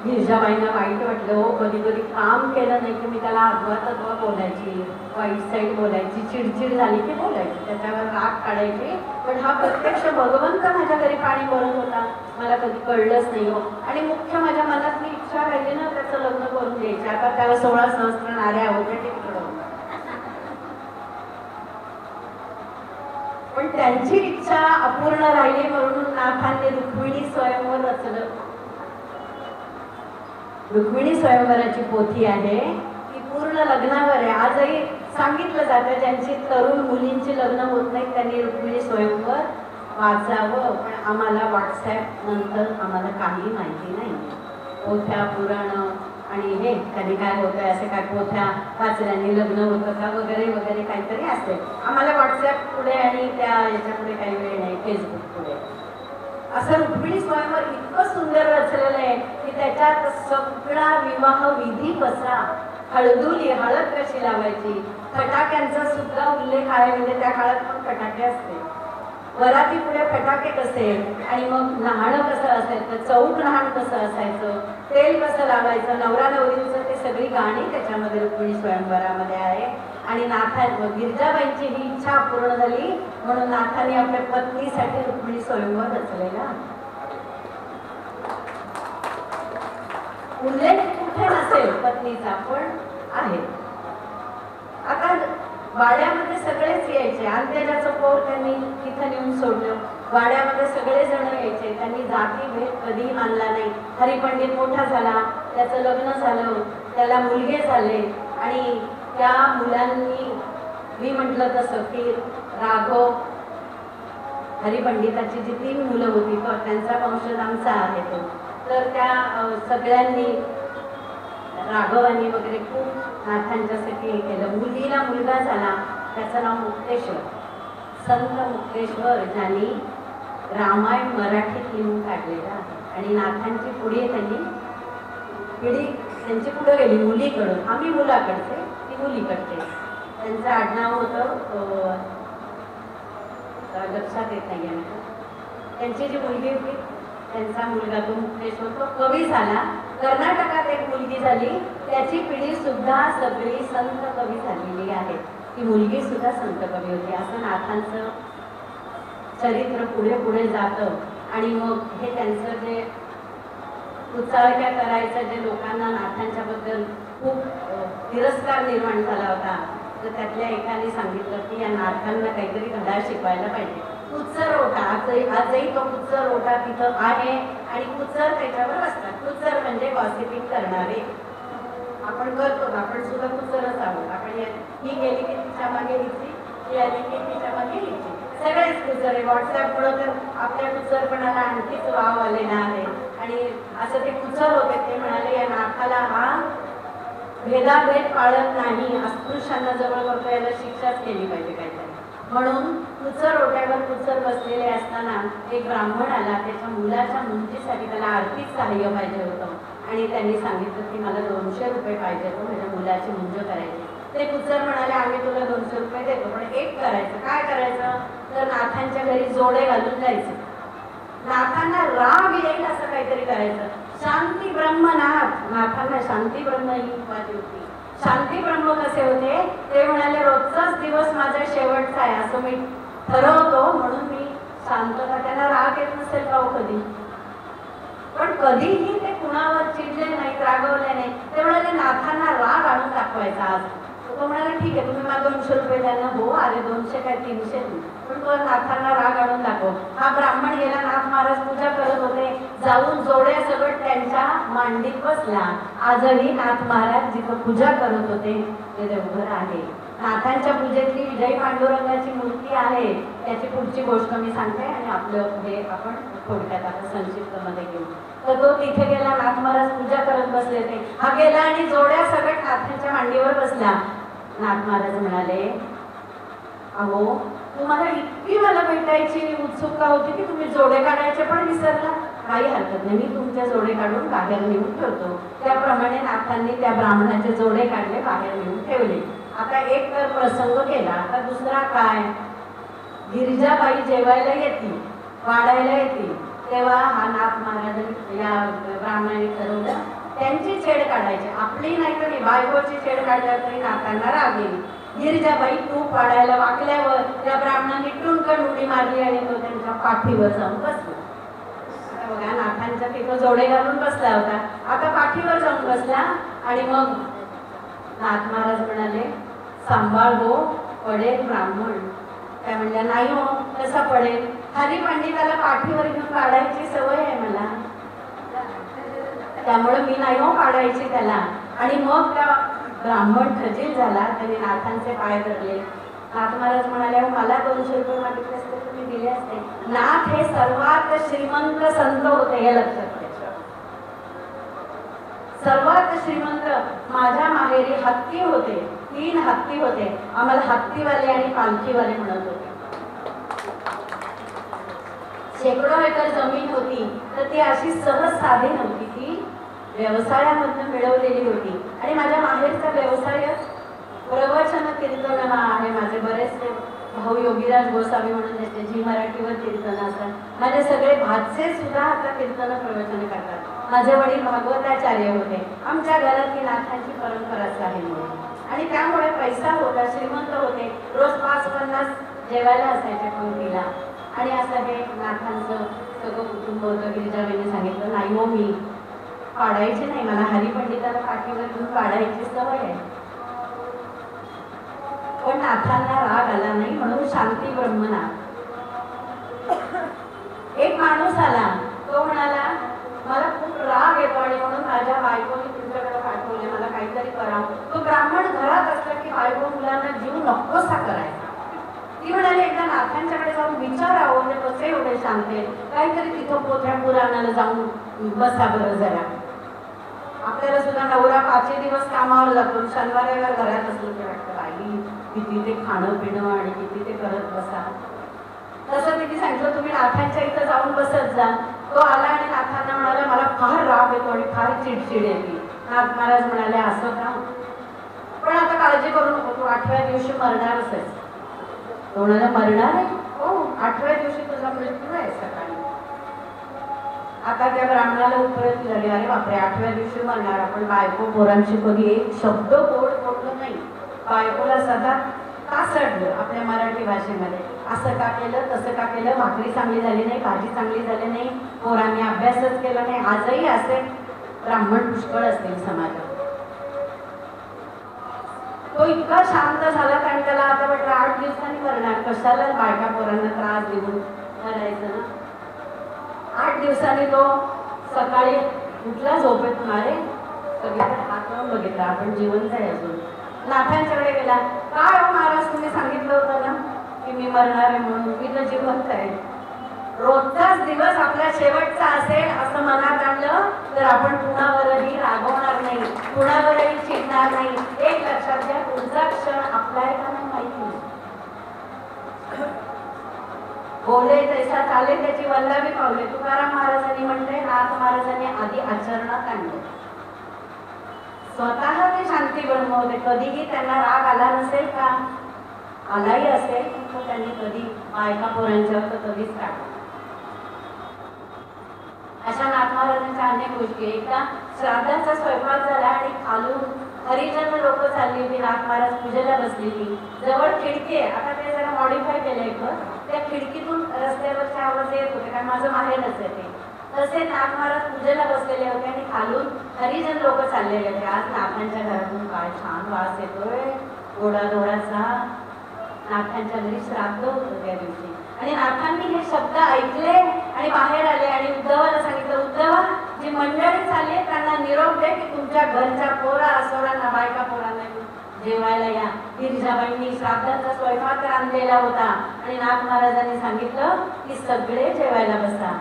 B: गिरजाबाईंना वाईट वाटलं. हो कधी कधी काम केलं नाही की मी त्याला अद्वा बोलायची, वाईट साईड बोलायची, चिडचिड झाली की बोलायची, त्याच्यावर राग काढायची. पण हा प्रत्यक्ष भगवंत माझ्या घरी पाणी भरत होता, मला कधी कळलंच नाही हो. आणि मुख्य माझ्या मनातली इच्छा राहिली ना त्याचं लग्न करून द्यायची. आता त्याला 16 सहस्त्र नाऱ्या होत्या ते तिकडं. पण त्यांची इच्छा अपूर्ण राहिली म्हणून नाथांनी रुक्मिणी स्वयंवर रचलं. रुक्मिणी स्वयंवराची पोथी आहे ती पूर्ण लग्नावर आहे. आजही सांगितलं जातं ज्यांची तरुण मुलींची लग्न होत नाही त्यांनी रुक्मिणी स्वयंवर वाचावं, पण आम्हाला व्हॉट्सॲप नंतर आम्हाला काही माहिती नाही. पोथ्या पुराणं आणि हे कधी काय होतं, असे काय पोथ्या वाचल्याने लग्न होतं का वगैरे वगैरे काहीतरी असते. आम्हाला व्हॉट्सॲप पुढे आणि त्या याच्यापुढे काही वेळ नाही, फेसबुक पुढे. असं रुक्मिणी स्वयंवर इतकं सुंदर रचलेलं आहे की त्याच्यात सगळा विवाह विधी कसा, हळदुली हळद कशी लावायची, फटाक्यांचा सुद्धा उल्लेख आहे. म्हणजे त्या काळात पण फटाके असते, वराती पुढे फटाके कसे, आणि मग न्हाणं कसं असायचं, चौक न्हाण कसं असायचं, तेल कसं लावायचं, नवरा नवरीचं ते सगळी गाणी त्याच्यामध्ये रुक्मिणी स्वयंवरामध्ये आहे. आणि गिरजाबाईंची ही इच्छा पूर्ण झाली म्हणून नाथाने आपल्या पत्नीसाठी रुक्मिणी स्वयंवर रचलेला. उल्लेख कुठे नसेल पत्नीचा, पण आहे. आता वाड्यामध्ये सगळेच यायचे. अंत्यजाचं पोर त्यांनी तिथं नेऊन सोडलं. वाड्यामध्ये सगळे जण यायचे. त्यांनी जातीभेद कधी मानला नाही. हरिपंडित मोठा झाला, त्याचं लग्न झालं, त्याला मुलगे झाले, आणि त्या मुलांनी मी म्हटलं तसं की राघव हरिपंडिताची जी 3 मुलं होती त्यांचा वंशज आमचा आहे तो. तर त्या सगळ्यांनी राघवांनी वगैरे खूप नाथांच्यासाठी हे केलं. मुलीला मुलगा झाला, त्याचं नाव मुक्तेश्वर, संत मुक्तेश्वर, ज्यांनी रामायण मराठीत लिहून काढलेलं आहे. आणि नाथांची पुढे त्यांनी पिढी त्यांची पुढे गेली मुलीकडून. आम्ही मुलाकडचे, ती मुलीकडचे. त्यांचं आडनाव होतं लक्षात येत नाही आहे. त्यांची जी मुलगी होती त्यांचा मुलगा तो मुक्तेश्वर, तो कवी झाला. कर्नाटकात एक मुलगी झाली, त्याची पिढी सुद्धा सगळी संत कवी झालेली आहे. ती मुलगी सुद्धा संत कवी होती. असं नाथांचं चरित्र पुढे पुढे जातं. आणि मग हे त्यांचं जे उचाळक्या करायचं, जे लोकांना नाथांच्या बद्दल खूप तिरस्कार निर्माण झाला होता, तर त्यातल्या एकाने सांगितलं की या नाथांना काहीतरी धडा शिकवायला पाहिजे. कुचर ओटा, आजही तो कुचर ओटा तिथं आहे, आणि कुचर त्याच्यावर असतात. कुचर म्हणजे गॉसिपिंग करणारे. आपण करतो, आपण सुद्धा कुचरच आहोत. आपण ही गेली की तिच्या मागे हिची, ही आली की तिच्या मागे हिची, सगळेच कुचर आहे. व्हॉट्सॲपमुळं तर आपल्या कुचरपणाला आणखीच वाव आलेला आहे. आणि असं ते कुचर होते, ते म्हणाले या नाथाला हा भेदाभेद पाळत नाही, अस्पृश्यांना जवळ करतो, याला शिक्षाच केली पाहिजे काहीतरी. म्हणून कुचर ओट्यावर कुचर बसलेले असताना एक ब्राह्मण आला. त्याच्या मुलाच्या मुंजीसाठी त्याला आर्थिक सहाय्य पाहिजे होतं, आणि त्यांनी सांगितलं की मला 200 रुपये पाहिजे होतं, माझ्या मुलाची मुंज करायची. ते कुचर म्हणाले आम्ही तुला 200 रुपये देतो, पण एक करायचं. काय करायचं तर नाथांच्या घरी जोडे घालून जायचं. नाथांना राग येईल असं काहीतरी करायचं. शांती ब्रह्मनाथ, नाथांना शांती ब्रह्म ही उपाधी होती. शांती ब्रह्म कसे होते ते म्हणाले रोजचाच दिवस माझा शेवटचा आहे असं मी ठरवतो, म्हणून मी शांतता. त्यांना राग येत नसेल का हो कधी, पण कधीही ते कुणावर चिडले नाहीत, रागवले नाही. ते म्हणाले नाथांना राग आणून दाखवायचा आज. तो म्हणाला ठीक आहे, तुम्ही मला 200 रुपये द्या ना. हो, अरे 200 काय 300, पण तो नाथांना राग आणून दाखव. हा ब्राह्मण गेला, नाथ महाराज पूजा करत होते, जाऊन जोड्या सगळं त्यांच्या मांडीत बसला. आजही नाथ महाराज जिथं पूजा करत होते ते देवघर आहे. नाथांच्या पूजेतली विजय पांडुरंगाची मूर्ती आहे. त्याची पुढची गोष्ट मी सांगते, आणि आपलं हे आपण थोडक्यात आता संक्षिप्त मध्ये घेऊ. तर तो तिथे गेला, नाथ महाराज पूजा करत बसले होते. हा गेला आणि जोड्या सगळं नाथांच्या मांडीवर बसला. नाथ महाराज म्हणाले अहो तुम्हाला इतकी मला भेटायची उत्सुकता होती की तुम्ही जोडे काढायचे पण विसरला. काही हरकत नाही, मी तुमचे जोडे काढून बाहेर नेऊन ठेवतो. त्याप्रमाणे नाथांनी त्या ब्राह्मणाचे जोडे काढले, बाहेर नेऊन ठेवले. आता एक तर प्रसंग केला, आता दुसरा काय, गिरिजाबाई जेवायला येतील, वाढायला येतील, तेव्हा हा नाथ महाराज या ब्राह्मणाने ठरवलं त्यांची छेड काढायची, आपली नाही तरी बायकोची छेड काढल्या तरी नाथांना राग येईल. गिरिजाबाई तूप वाढायला वाकल्यावर त्या ब्राह्मणाने टुणकन उडी मारली आणि तो त्यांच्या पाठीवर जाऊन बसला. आता बघा, नाथांच्या तिथं जोडे घालून बसला होता, आता पाठीवर जाऊन बसला. आणि मग नाथ महाराज म्हणाले सांभाळ हो, पडेल ब्राह्मण. त्या म्हणल्या नाही हो, कसा पडेल, हरिपंडिताला पाठीवर घेऊन काढायची सवय आहे मला, त्यामुळे मी नाही हो काढायची त्याला. आणि मग त्या ब्राह्मण खजील झाला, त्याने नाथांचे पाय धरले, नाथ महाराज म्हणाले मला 200 रुपये मागितले असते तर मी दिले असते. नाथ हे सर्वात श्रीमंत संत होते हे लक्षात घ्यायचं. सर्वात श्रीमंत. माझ्या माहेरी हत्ती होते, 3 हत्ती होते. आम्हाला हत्तीवाले आणि पालखीवाले म्हणत होते. शेकडो एकर जमीन होती, तर ती अशी सहज साधी नव्हती, ती व्यवसायामधून मिळवलेली होती. आणि माझ्या माहेरचा व्यवसायच प्रवचन कीर्तन आहे. माझे बरेचसे भाऊ योगीराज गोसावी म्हणून देते, जी मराठीवर कीर्तन असतात. माझे सगळे भाचे सुद्धा आता कीर्तन प्रवचन करतात. माझे वडील भागवताचार्य होते. आमच्या घरात ही नाथांची परंपराच आहे आणि त्यामुळे पैसा होता, श्रीमंत होते. रोज 5-50 जेवायला असायच्या पंक्तीला. आणि असं हे नाथांचं सगळं कुटुंब होतं. गिरिजाबाईंनी सांगितलं नाही हो, मी पाडायची नाही, मला हरिपंडिताला पाठीवर घेऊन पाडायची सवय आहे. पण नाथांना राग आला नाही म्हणून शांती ब्रह्मनाथ. एक माणूस आला, तो म्हणाला मला खूप राग येतो आणि म्हणून माझ्या बायकोने तुमच्याकडे पाठवले, मला काहीतरी करावं. तो ब्राह्मण घरात असला की बायको मुलांना जीव नकोसा करायचा. ती म्हणाली एकदा नाथांच्याकडे जाऊन विचारावं, म्हणजे कसे एवढे शांत आहे, काहीतरी तिथं पोथ्या पुराणाला जाऊन बसा बरं जरा. आपल्याला सुद्धा नवरा 5 दिवस कामावर जातो, शनिवार रविवार घरात असलो की वाटतं बाई किती ते खाणं पिणं आणि किती ते करत बसा. तसं तिने सांगितलं तुम्ही नाथांच्या इथं जाऊन बसत जा. तो आला आणि नाथांना म्हणाला मला फार राग येतो आणि फार चिडचिड येते. नाथ महाराज म्हणाले असं का, पण आता काळजी करू नको, तू 8व्या दिवशी मरणारच आहेस. तो म्हणाला मरणार आहे? हो, 8व्या दिवशी तुझा मृत्यू आहे सकाळी. आता त्या ब्राह्मणाला उपरती झाली, अरे बापरे 8व्या दिवशी मरणार. आपण बायको पोरांची कधी एक शब्द गोड बोललो नाही. बायकोला सदा का सडलं आपल्या मराठी भाषेमध्ये, असं का केलं तसं का केलं, भाकरी चांगली झाली नाही, भाजी चांगली झाली नाही, पोरांनी अभ्यासच केला नाही. आजही असे ब्राह्मण पुष्कळ असतील समाजात. तो इतका शांत झाला कारण त्याला आता वाटलं 8 दिवसांनी मरणार, कशाला बायका पोरांना त्रास देऊन करायचं ना. 8 दिवसांनी तो सकाळी उठला झोपेतून, अरे सगळीकडे हात लावून बघितला आपण जिवंत आहे अजून. नाथांच्याकडे गेला, काय हो महाराज तुम्ही सांगितलं होतं ना की मी मरणार आहे म्हणून, मी तर जिवंत आहे. रोजचाच दिवस आपला शेवटचा असेल असं मनात आणलं तर आपण कुणावरही रागवणार नाही, कुणावरही चिडणार नाही. एक लक्षात घ्या, पुढचा क्षण आपला आहे का नाही माहिती नाही. बोले तैसा चाले त्याची वल्लभी पावले. तुकाराम महाराजांनी म्हणले, नाथ महाराजांनी आधी आचरणात आणले. स्वतः ते शांती ब्रह्म होते, कधीही त्यांना राग आला नसेल का, आलाही असेल तर त्यांनी कधी बायका पोरांच्यावर तर कधीच राग. अशा नाथ महाराजांच्या अनेक गोष्टी. एकदा श्राद्धाचा स्वयंपाक झाला आणि खालून हरिजन लोक चालली होती, नाथ महाराज पूजेला बसलेली. जवळ खिडकी आहे, आता ते जरा मॉडिफाय केलंय घर, त्या खिडकीतून रस्त्यावरचे आवाज येत होते कारण माझं माहेरच आहे ते. तसे नाथ महाराज पूजेला बसलेले होते आणि खालून हरिजन लोक चाललेले होते. आज नाथांच्या घरातून काय छान वास येतोय गोडाधोडाचा. नाथांच्या घरी श्राद्ध होतं त्या दिवशी आणि नाथांनी हे शब्द ऐकले आणि बाहेर आले आणि उद्धवाला सांगितलं, उद्धवा जी मंडळी चालली आहे त्यांना निरोप दे की तुमच्या घरच्या पोरा सोरांना बायका पोरांना जेवायला या. गिरिजाबाईंनी श्राद्धाचा स्वयंपाक आणलेला होता आणि नाथ महाराजांनी सांगितलं की सगळे जेवायला बसा.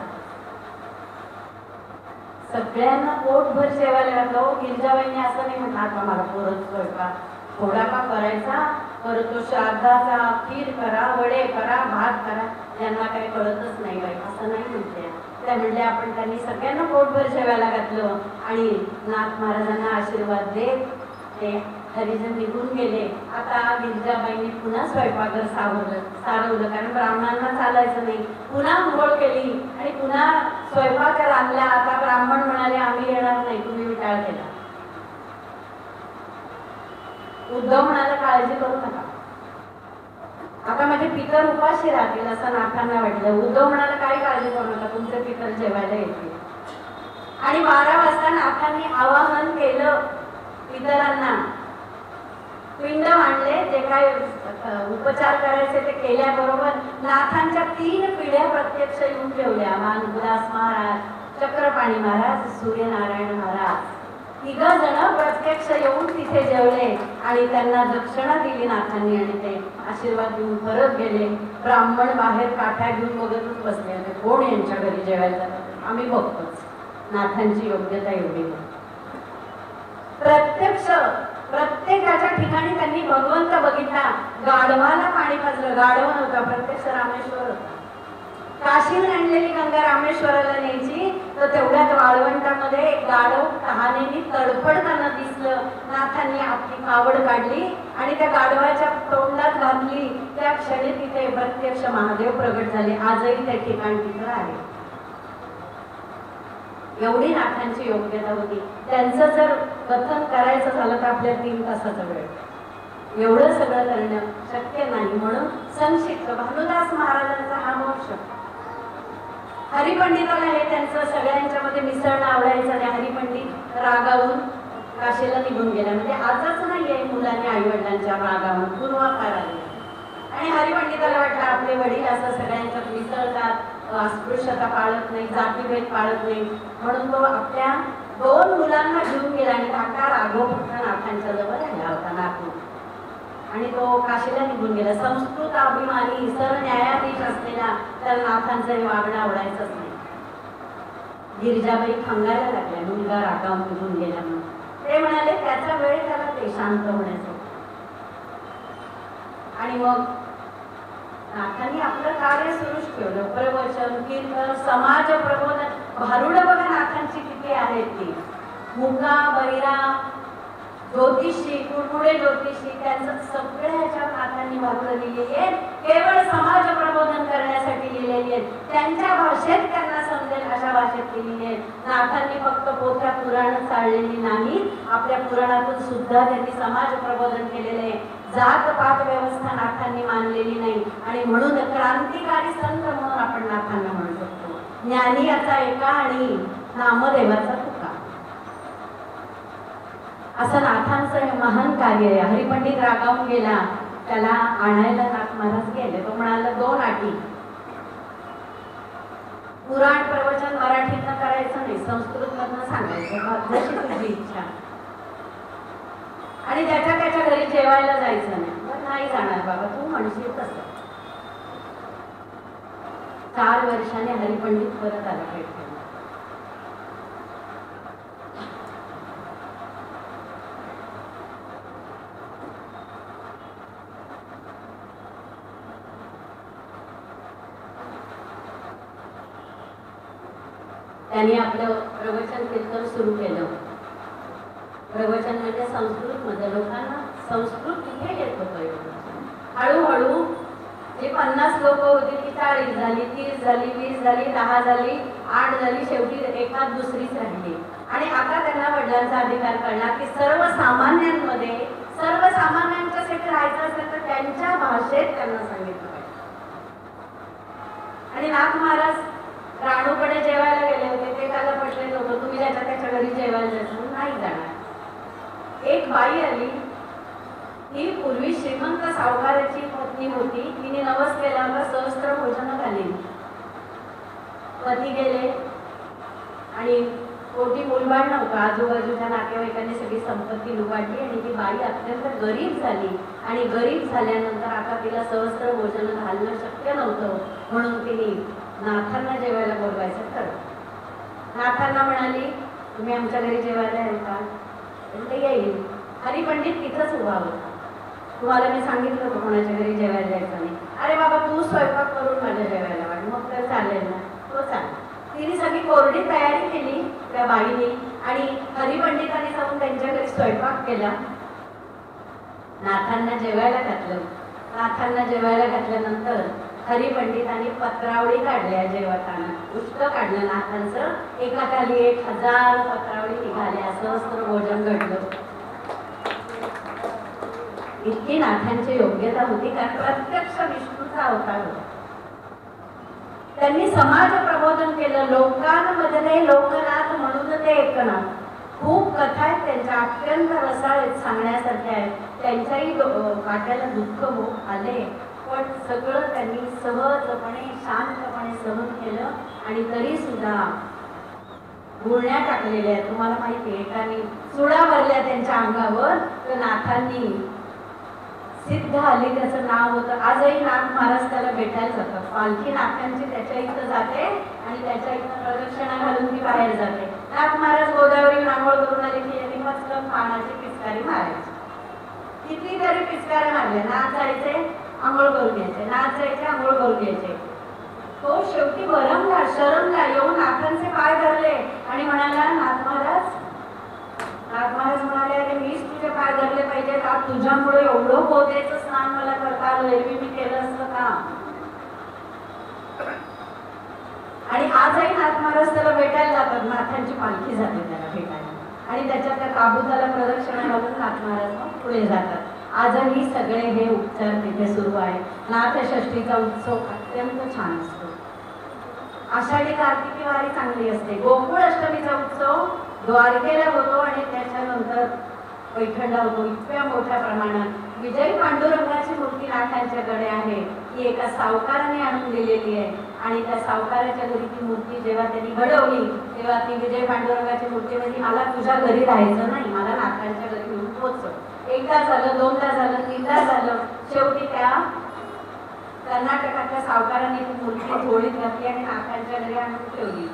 B: सगळ्यांना पोटभर जेवायला लागलं. गिरिजाबाईंनी असं नाही म्हटलं आता मला पोरच स्वयंपाक थोडा का करायचा, तर तो श्राद्धाचा खीर करा, वडे करा, भात करा, यांना काही कळतच नाही बाई असं नाही म्हटल्या. त्या म्हणल्या आपण त्यांनी सगळ्यांना पोटभर जेवायला घातलं आणि नाथ महाराजांना आशीर्वाद देत ते हरिजन निघून गेले. आता गिरिजाबाईंनी पुन्हा स्वयंपाकघर सारवलं कारण ब्राह्मणांना चालायचं नाही. पुन्हा अंघोळ केली आणि पुन्हा स्वयंपाकघर आणला. आता ब्राह्मण म्हणाले आम्ही येणार नाही, तुम्ही विटाळ केला. उद्धव म्हणाला काळजी करू नका, आता माझे पितर उपाशी राहतील असं नाथांना वाटलं. उद्धव म्हणाला काही काळजी करू नका, तुमचे पितर जेवायला येतील. आणि 12 वाजता नाथांनी आवाहन केलं पितरांना. पिंड मांडले, जे काय उपचार करायचे ते केल्याबरोबर नाथांच्या 3 पिढ्या प्रत्यक्ष येऊन ठेवल्या. उदास महाराज, चक्रपाणी महाराज, सूर्यनारायण महाराज. तिघ जण प्रत्यक्ष येऊन तिथे जेवले आणि त्यांना दक्षिणा दिली नाथांनी आणि ते आशीर्वाद देऊन परत गेले. ब्राह्मण बाहेर काठ्या घेऊन बघतच बसले होते, कोण यांच्या घरी जेवायला जातात. आम्ही बघतोच. नाथांची योग्यता एवढी. प्रत्यक्ष प्रत्येकाच्या ठिकाणी त्यांनी भगवंत बघितला. गाढवाला पाणी पाजलं. गाढव नव्हता, प्रत्यक्ष रामेश्वर होता. काशीला आणलेली गंगा रामेश्वराला न्यायची तर तेवढ्यात वाळवंटामध्ये एक गाढव तहानेनी तडफडताना दिसलं. नाथांनी आपली कावड काढली आणि त्या गाढवाच्या तोंडात घातली. त्या क्षणी तिथे प्रत्यक्ष महादेव प्रगट झाले. आजही ते ठिकाण तिथं आहे. एवढी नाथांची योग्यता होती. त्यांचं जर कथन करायचं झालं तर आपल्या 3 तासाचा वेळ. एवढं सगळं करणं शक्य नाही. म्हणून संक्षिप्त भानुदास महाराजांचा हा मोक्ष. हरिपंडिताला हे त्यांचं सगळ्यांच्यामध्ये मिसळणं आवडायचं आणि हरिपंडित रागावून काशीला निघून गेला. म्हणजे आजच नाहीये मुलांनी आई वडिलांच्या रागावून पूर्वापार आले. आणि हरिपंडिताला वाटलं आपले वडील असं सगळ्यांच्यात मिसळतात, अस्पृश्यता पाळत नाही, जातीभेद पाळत नाही, म्हणून तो आपल्या 2 मुलांना घेऊन गेला आणि धाकटा राघव पुत्र नाथांच्या जवळ राहिला होता नातू. आणि तो काशीला निघून गेला. संस्कृत अभिमानी सरन्यायाधीश असलेला तर नाथांचं हे वागणं आवडायचंच नाही. गिरिजाबाई खंगायला लागल्या मुलगा रागावून निघून गेला म्हणून. ते म्हणाले त्याचा वेळ त्याला ते शांत होण्याचं. आणि मग नाथांनी आपलं कार्य सुरूच ठेवलं. प्रवचन, कीर्तन, समाज प्रबोधन. भारुड बघा नाथांची किती आहेत ती. मुका, बैरा, ज्योतिषी, कुडमुडे ज्योतिषी, त्यांचं सगळ्या ह्याच्यात नाथांनी भारुड लिहिलेली आहेत. केवळ समाज प्रबोधन करण्यासाठी लिहिलेली आहेत. त्यांच्या भाषेत त्यांना समजेल अशा भाषेत लिहिलेली आहेत. नाथांनी फक्त पोथ्या पुराण चाललेली नाही, आपल्या पुराणातून सुद्धा त्यांनी समाज प्रबोधन केलेले आहे. जात पात व्यवस्था नाथांनी मानलेली नाही. आणि म्हणून क्रांतिकारी संत म्हणून आपण नाथांना म्हणू शकतो. ज्ञानी याचा एका आणि नामदेवाचा तुका. असं नाथांचं हे महान कार्य आहे. हरिपंडित रागावून गेला, त्याला आणायला नाथ महाराज गेले. तो म्हणाला 2 अटी. पुराण प्रवचन मराठीतनं करायचं नाही, संस्कृत मधनं सांगायचं, जशी तुझी इच्छा. आणि त्याच्या घरी जेवायला जायचं नाही. नाही जाणार बाबा, तू म्हणशील तसं. 4 वर्षाने हरिपंडित परत आला भेटला. त्यांनी आपलं प्रवचन कीर्तन सुरू केलं. प्रवचन म्हणजे संस्कृत मध्ये. लोकांना संस्कृत तिथे येत होतं. हळूहळू जे 50 लोक होती ती 40 झाली, 30 झाली, 20 झाली, 10 झाली, 8 झाली, शेवटी एखाद दुसरीच राहिली. आणि आता त्यांना वडिलांचा अधिकार कळला की सर्वसामान्यांमध्ये सर्वसामान्यांच्यासाठी राहायचं असेल तर त्यांच्या भाषेत त्यांना सांगितलं पाहिजे. आणि नाथ महाराज राणूकडे जेवायला गेले होते. ते त्याला पटले नव्हतं. तुम्ही त्याच्या घरी जेवायला जायचं नाही जाणार. एक बाई आली. ही पूर्वी श्रीमंत सावकाराची पत्नी होती. तिने नवस केल्यावर सहस्त्र भोजन घाली. पती गेले आणि कोटी मुलबाळ नव्हतं. आजूबाजूच्या नातेवाईकांनी सगळी संपत्ती लुबाडली आणि ती बाई अत्यंत गरीब झाली. आणि गरीब झाल्यानंतर आता तिला सहस्त्र भोजन घालणं शक्य नव्हतं. म्हणून तिने नाथांना जेवायला बोलवायचं ठरवलं. नाथांना म्हणाली तुम्ही आमच्या घरी जेवायला याल का? ते येईल. हरिपंडित तिथंच उभा होता. तुम्हाला मी सांगितलं होतं कोणाच्या घरी जेवायला जायचं नाही. अरे बाबा तू स्वयंपाक करून माझ्या जेवायला वाढ. मग तर चालेल ना. तो चालेल. तिने सगळी कोरडी तयारी केली त्या बाईने आणि हरिपंडितांनी जाऊन त्यांच्या घरी स्वयंपाक केला. नाथांना जेवायला घातलं. नाथांना जेवायला घातल्यानंतर हरिपंडितांनी पत्रावळी काढल्या. जेवताना उष्ट काढलं नाथांचं. एकाखाली 1000 पत्रावळी निघाल्या. सहस्त्र भोजन घडलं. इतकी नाथांची योग्यता होती कारण प्रत्यक्ष विष्णूचा अवतार होता. त्यांनी समाज प्रबोधन केलं. लोकांमधले लोकनाथ म्हणून ते एकनाथ. खूप कथा आहेत त्यांच्या, अत्यंत रसाळ आहेत, सांगण्यासारख्या आहेत. त्यांच्याही वाट्याला दुःख आले पण सगळं त्यांनी सहजपणे शांतपणे सहन केलं. आणि तरी सुद्धा गुळण्या टाकलेल्या आहेत. तुम्हाला माहिती आहे, एकाने चुडा भरल्या त्यांच्या अंगावर, तर नाथांनी सिद्ध आली त्याचं नाव होतं. आजही नाथ महाराज त्याला भेटायला जातात. पालखी नाथांची त्याच्या इथं जाते आणि त्याच्या इथं प्रदक्षिणा घालून ती बाहेर जाते. नाथ महाराज गोदावरी आंघोळ करून आले की यांनी मस्त पानाची पिचकारी मारायची. कितीतरी पिचकाऱ्या मारल्या. नाथ जायचे, आंघोळ करून घ्यायचे, नाथ जायचे, आंघोळ करून घ्यायचे. तो शेवटी बरमला, शरमला, येऊन नाथांचे पाय धरले आणि म्हणाला, नाथ महाराज म्हणाले, अरे मीच तुझे पाय धरले पाहिजे का? तुझ्यामुळे एवढं गोदेचं स्नान मला करता आलं, एरवी मी केलं असतं का? आणि आजही नाथ महाराज त्याला भेटायला जातात. नाथांची पालखी जाते त्याला भेटायला आणि त्याच्या त्या ताबुताला प्रदक्षिणा घालून नाथ महाराज मग पुढे जातात. आजही सगळे हे उपचार तिथे सुरू आहे. नाथ षष्टीचा उत्सव अत्यंत छान असतो. आषाढी कार्तिकी वारी चांगली असते. गोकुळ अष्टमीचा उत्सव द्वारकेला होतो आणि त्याच्यानंतर पैठणला होतो. इतक्या मोठ्या प्रमाणात विजयी पांडुरंगाची मूर्ती नाथांच्याकडे आहे. ती एका सावकाराने आणून दिलेली आहे आणि त्या सावकाराच्या घरी ती मूर्ती जेव्हा त्यांनी घडवली तेव्हा ती विजय पांडुरंगाची मूर्ती म्हणजे, मला तुझ्या घरी राहायचं नाही, मला नाथांच्या घरी घेऊन पोहोचव. एकदा झालं, दोनदा झालं, तीनदा झालं. शेवटी त्या कर्नाटकातल्या सावकाराने ती मूर्ती झोळीत घातली आणि नाथांच्या घरी आणून ठेवली.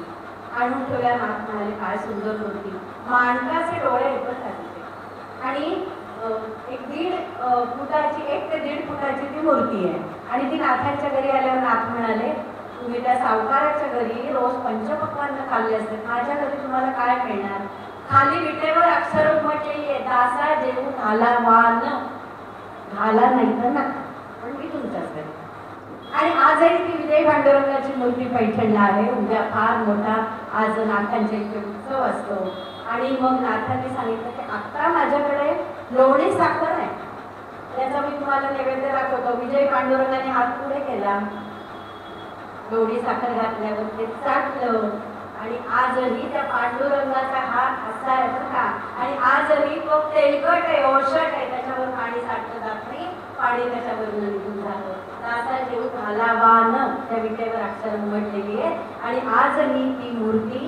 B: आणून ठेवल्या. नाथ म्हणाले, काय सुंदर मूर्ती, माणकाचे डोळे एकच आले आणि 1 ते 1.5 फुटाची ती मूर्ती आहे. आणि ती नाथांच्या घरी आल्यावर नाथ म्हणाले, तुम्ही त्या सावकाराच्या घरी रोज पंचपक्वान्न खाल्ले असते, माझ्या घरी तुम्हाला काय मिळणार? खाली विटेवर अक्षर उमटलेली आहे, दासा जेवू घाला वान, घाला नाही तर नका, पण मी तुमच्याच घरी. आणि आजही ती विजय पांडुरंगाची मूर्ती पैठणला आहे. उद्या फार मोठा आज नाथांच्या इथे उत्सव असतो. आणि मग नाथांनी सांगितलं की आत्ता माझ्याकडे लोणी साखर आहे, त्याचा मी तुम्हाला नैवेद्य दाखवतो. विजय पांडुरंगाने हात पुढे केला, लोणी साखर घातल्यावर ते चाटलं आणि आजही त्या पांडुरंगाचा हात असा आहे बघा. आणि आजही तो तेलकट आहे, ओशट आहे, त्याच्यावर पाणी साठलं जात नाही, पाणी त्याच्यावर निघून जातं. दासा जेवू घाला वान, त्या विटेवर अक्षर उमटलेली आहे. आणि आजही ती मूर्ती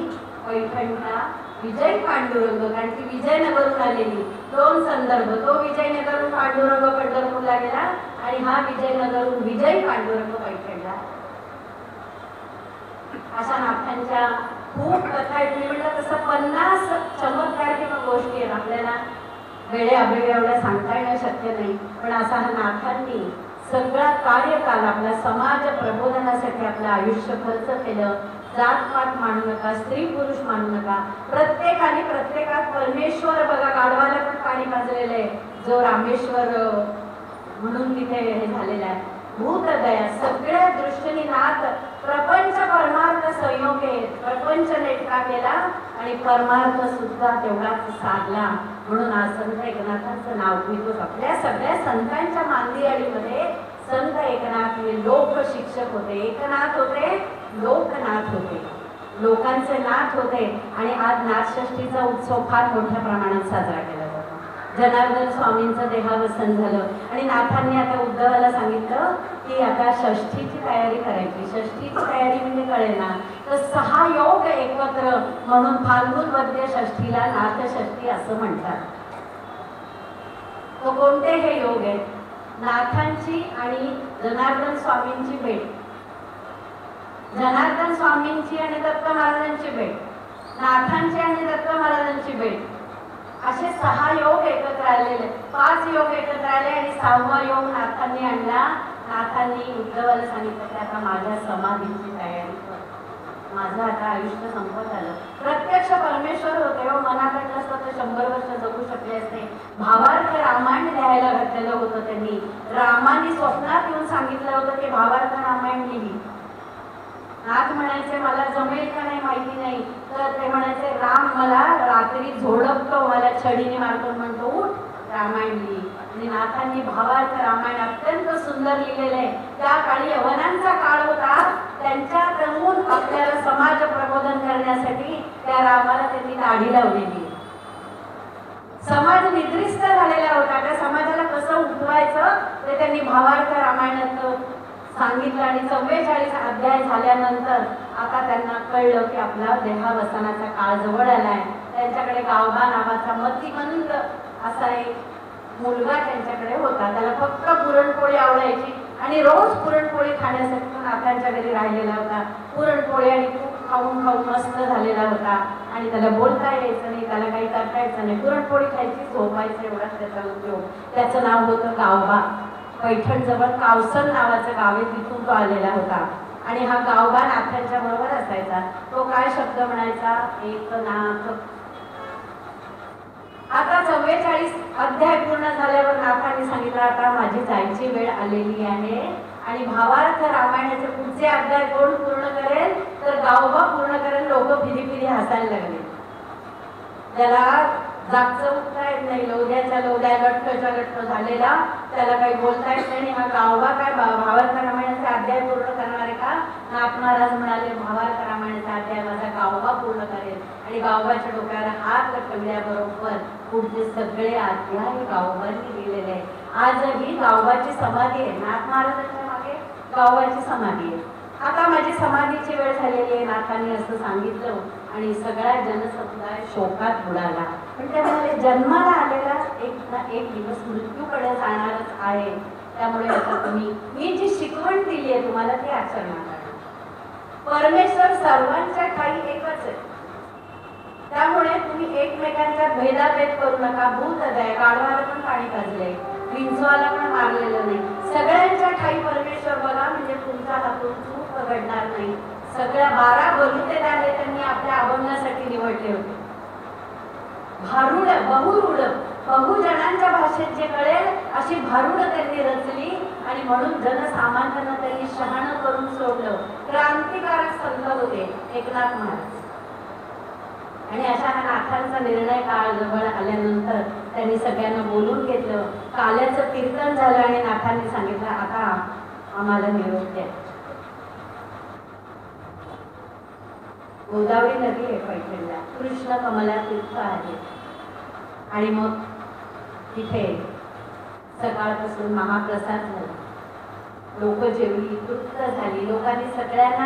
B: पैठणला विजय पांडुरंग, कारण ती विजयनगरहून आलेली. 2 संदर्भ, तो विजयनगरहून पांडुरंग पंढरपूरला गेला आणि हा विजयनगरहून विजय पांडुरंग पैठणला. अशा नाथांच्या खूप कथा आहेत. मी म्हटलं तसं 50 चमत्कार किंवा गोष्टी आहेत. आपल्याला वेळे अभेवे एवढ्या सांगता येणं शक्य नाही, पण असा हा नाथांनी सगळा कार्यकाल आपला समाज प्रबोधनासाठी आपलं आयुष्य खर्च केलं. जातपात मानू नका, स्त्री पुरुष मानू नका, प्रत्येकात परमेश्वर बघा. गाढवाला पण पाणी पाजलेलं आहे, जो रामेश्वर म्हणून तिथे हे झालेला आहे. भूतदया, सगळ्या दृष्टीने नाथ प्रपंच परमार्थ संयोग आहे. प्रपंच नेटका केला आणि परमार्थ सुद्धा तेवढाच साधला. म्हणून आज संत एकनाथांचं नाव घेतो. आपल्या सगळ्या संतांच्या मांदियाळीमध्ये संत एकनाथ हे लोक शिक्षक होते. एकनाथ होते, लोकनाथ होते, लोकांचे नाथ होते. आणि आज नाथषष्ठीचा उत्सव फार मोठ्या प्रमाणात साजरा केला जातो. जनार्दन स्वामींचं देहावसन झालं आणि नाथांनी आता उद्धवाला सांगितलं की आता षष्ठीची तयारी करायची. षष्ठीची तयारी म्हणजे कळेल ना, तर 6 योग एकत्र म्हणून फाल्गुन वद्य षष्ठीला नाथषष्ठी असं म्हणतात. तो कोणते हे योग आहेत? नाथांची आणि जनार्दन स्वामींची भेट, जनार्दन स्वामींची आणि दत्त महाराजांची भेट, नाथांची आणि दत्त महाराजांची भेट, असे 6 योग एकत्र आलेले. 5 योग एकत्र आले आणि 6वा योग नाथांनी आणला. नाथांनी उद्धवाला सांगितलं की आता माझ्या समाधीची तयारी कर, माझं आता आयुष्य संपत आलं. प्रत्यक्ष परमेश्वर होते हो, मनाकडे असतं तर 100 वर्ष जगू शकले असते. भावार्थ रामायण लिहायला घातलेलं होतं त्यांनी. रामाने स्वप्नात येऊन सांगितलं होतं की भावार्थ रामायण लिही. नाथ म्हणायचे मला जमेल का नाही माहिती नाही, तर ते म्हणायचे राम मला रात्री झोडपतो, मला छडीने मारतो, म्हणतो उठ रामायण लिही. आणि नाथांनी भावार्थ रामायण अत्यंत सुंदर लिहिलेलं आहे. त्या काळी यवनांचा काळ होता, त्यांच्या रंगून आपल्याला समाज प्रबोधन करण्यासाठी त्या रामाला त्यांनी दाढी लावलेली. समाज निद्रिस्त झालेला होता, त्या समाजाला कसं उठवायचं ते त्यांनी भावार्थ रामायणात सांगितलं. आणि 44 अध्याय झाल्यानंतर आता त्यांना कळलं की आपला देहावसानाचा काळ जवळ आलाय. त्यांच्याकडे गावबा नावाचा मतिमंद असा एक मुलगा त्यांच्याकडे होता. त्याला फक्त पुरणपोळी आवडायची आणि रोज पुरणपोळी खाण्यासाठी तो नाथांच्या घरी राहिलेला होता. पुरणपोळी आणि तूप खाऊन खाऊन मस्त झालेला होता आणि त्याला बोलता यायचं नाही, त्याला काही करता यायचं नाही. पुरणपोळी खायची, झोपायचं, एवढाच त्याचा उद्योग. त्याचं नाव होतं गावबा. पैठणजवळ कावसन नावाचं गाव आहे, तिथून तो आलेला होता. आणि हा गावबा नाथांच्या बरोबर असायचा. तो काय शब्द म्हणायचा, एक नाथ. आता 44 अध्याय पूर्ण झाल्यावर नाथांनी सांगितलं आता माझी जायची वेळ आलेली आहे आणि भावार्थ रामायणाचे पुढचे अध्याय कोण पूर्ण करेल तर गावबा पूर्ण करेल. लोक फिरी फिरी हसायला लागले. त्याला जागचं उठता येत नाही, लोध्याच्या लोध्या, गट्टच्या गट्ट झालेला, त्याला काही बोलता येत नाही. हा गावबा काय भावार्थ रामायणाचे अध्याय पूर्ण करणार आहे का? नाथ महाराज म्हणाले भावार्थ रामायणाचा अध्याय माझा गावबा पूर्ण करेल. आणि गावबाच्या डोक्यावर हात ठेवल्याबरोबर पुढचे सगळे अध्याय गावबांनी लिहिलेले आहे. आजही गावबाची समाधी आहे. नाथ महाराजांच्या मागे गावबाची समाधी आहे. आता माझी समाधीची वेळ झालेली आहे, नाथांनी असं सांगितलं आणि सगळा जनसमुदाय शोकात बुडाला. पण ते म्हणाले जन्माला आलेला एक ना एक दिवस मृत्यूकडे जाणारच आहे, त्यामुळे आता तुम्ही मी जी शिकवण दिली आहे तुम्हाला ती आचरणात आणा. परमेश्वर सर्वांच्या ठाई एकच आहे, त्यामुळे तुम्ही एकमेकांच्या भेदाभेद करू नका. भूत आहे, गाढवाला पण पाणी पाजले, विंचवाला पण मारलेलं नाही. सगळ्यांच्या ठाई परमेश्वर बघा, म्हणजे तुमच्या हातून चूक घडणार नाही. सगळ्या 12 बलुते झाले त्यांनी आपल्या अभंगासाठी निवडले होते. भारुड बहुरूढ बहुजनांच्या भाषेत जे कळेल अशी भारुड त्यांनी रचली आणि म्हणून जनसामान्यांना त्यांनी शहाणं करून सोडलं. क्रांतिकारक संत होते एकनाथ महाराज. आणि अशा नाथांचा निर्णय काळ जवळ आल्यानंतर त्यांनी सगळ्यांना बोलून घेतलं. काल्याचं कीर्तन झालं आणि नाथांनी सांगितलं आता आम्हाला निरोप द्या. गोदावरी नदी आहे पैठणला, कृष्ण कमला तीर्थ आहे. आणि मग तिथे सकाळपासून महाप्रसाद झाला. लोक जेवली, तृप्त झाली. लोकांनी सगळ्यांना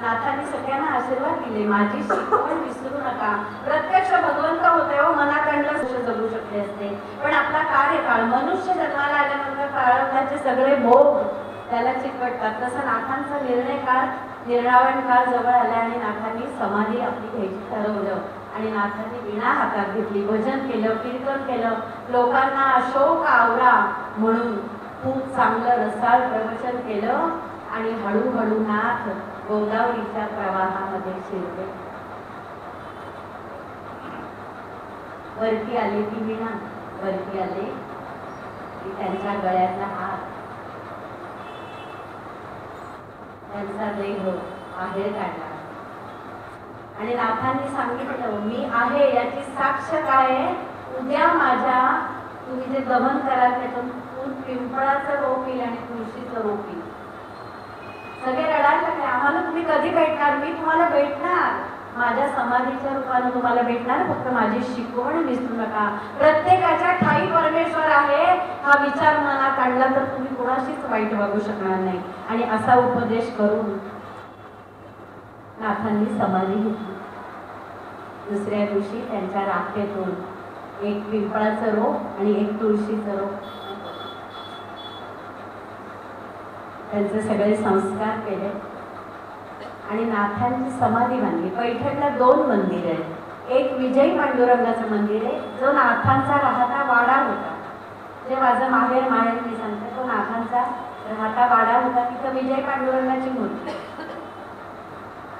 B: नाथांनी सगळ्यांना आशीर्वाद दिले. माझी शिकवण विसरू नका. प्रत्यक्ष भगवंत होते हो, मनात आणलं जगू शकले असते. पण आपला कार्यकाळ मनुष्य जन्माला आल्यानंतर प्रारब्धाचे सगळे भोग त्याला चिकटतात. तसं नाथांचा निर्णय काळ निर्णावण काळ जवळ आला आणि नाथांनी समाधी आपली घ्यायची ठरवलं. आणि नाथांनी वीणा हातात घेतली, भजन केलं, कीर्तन केलं. लोकांना अशोक आवरा म्हणून खूप चांगलं रसाळ प्रवचन केलं आणि हळूहळू नाथ गोदावरीच्या प्रवाहामध्ये शिरले. वरती आले ती वीणा, वरती आले की त्यांच्या गळ्यातला हात, त्यांचा देह बाहेर काढला आणि नाथांनी सांगितलं मी आहे याची साक्ष काय आहे. उद्या माझ्या तुम्ही जे दमन कराल त्यातून पिंपळाचं रोप येईल आणि तुळशीचं रोप येईल. सगळे रडायला लागले आम्हाला तुम्ही कधी भेटणार. मी तुम्हाला भेटणार, माझ्या समाधीच्या रूपानं तुम्हाला भेटणार. फक्त माझी शिकवण विसरू नका. प्रत्येकाच्या ठाई परमेश्वर आहे हा विचार मनात आणला तर तुम्ही कोणाशीच वाईट वागू शकणार नाही. आणि असा उपदेश करून नाथांनी समाधी घेतली. दुसऱ्या दिवशी त्यांच्या राखेतून एक पिंपळाचं रोप आणि एक तुळशीचं रोप त्यांचे सगळे संस्कार केले आणि नाथांची समाधी बांधली. पैठणला 2 मंदिर आहेत. एक विजयी पांडुरंगाचं मंदिर आहे जो नाथांचा राहता वाडा होता. जे माझं माहेर मी सांगते तो नाथांचा राहता वाडा होता. तिथं विजय पांडुरंगाची मूर्ती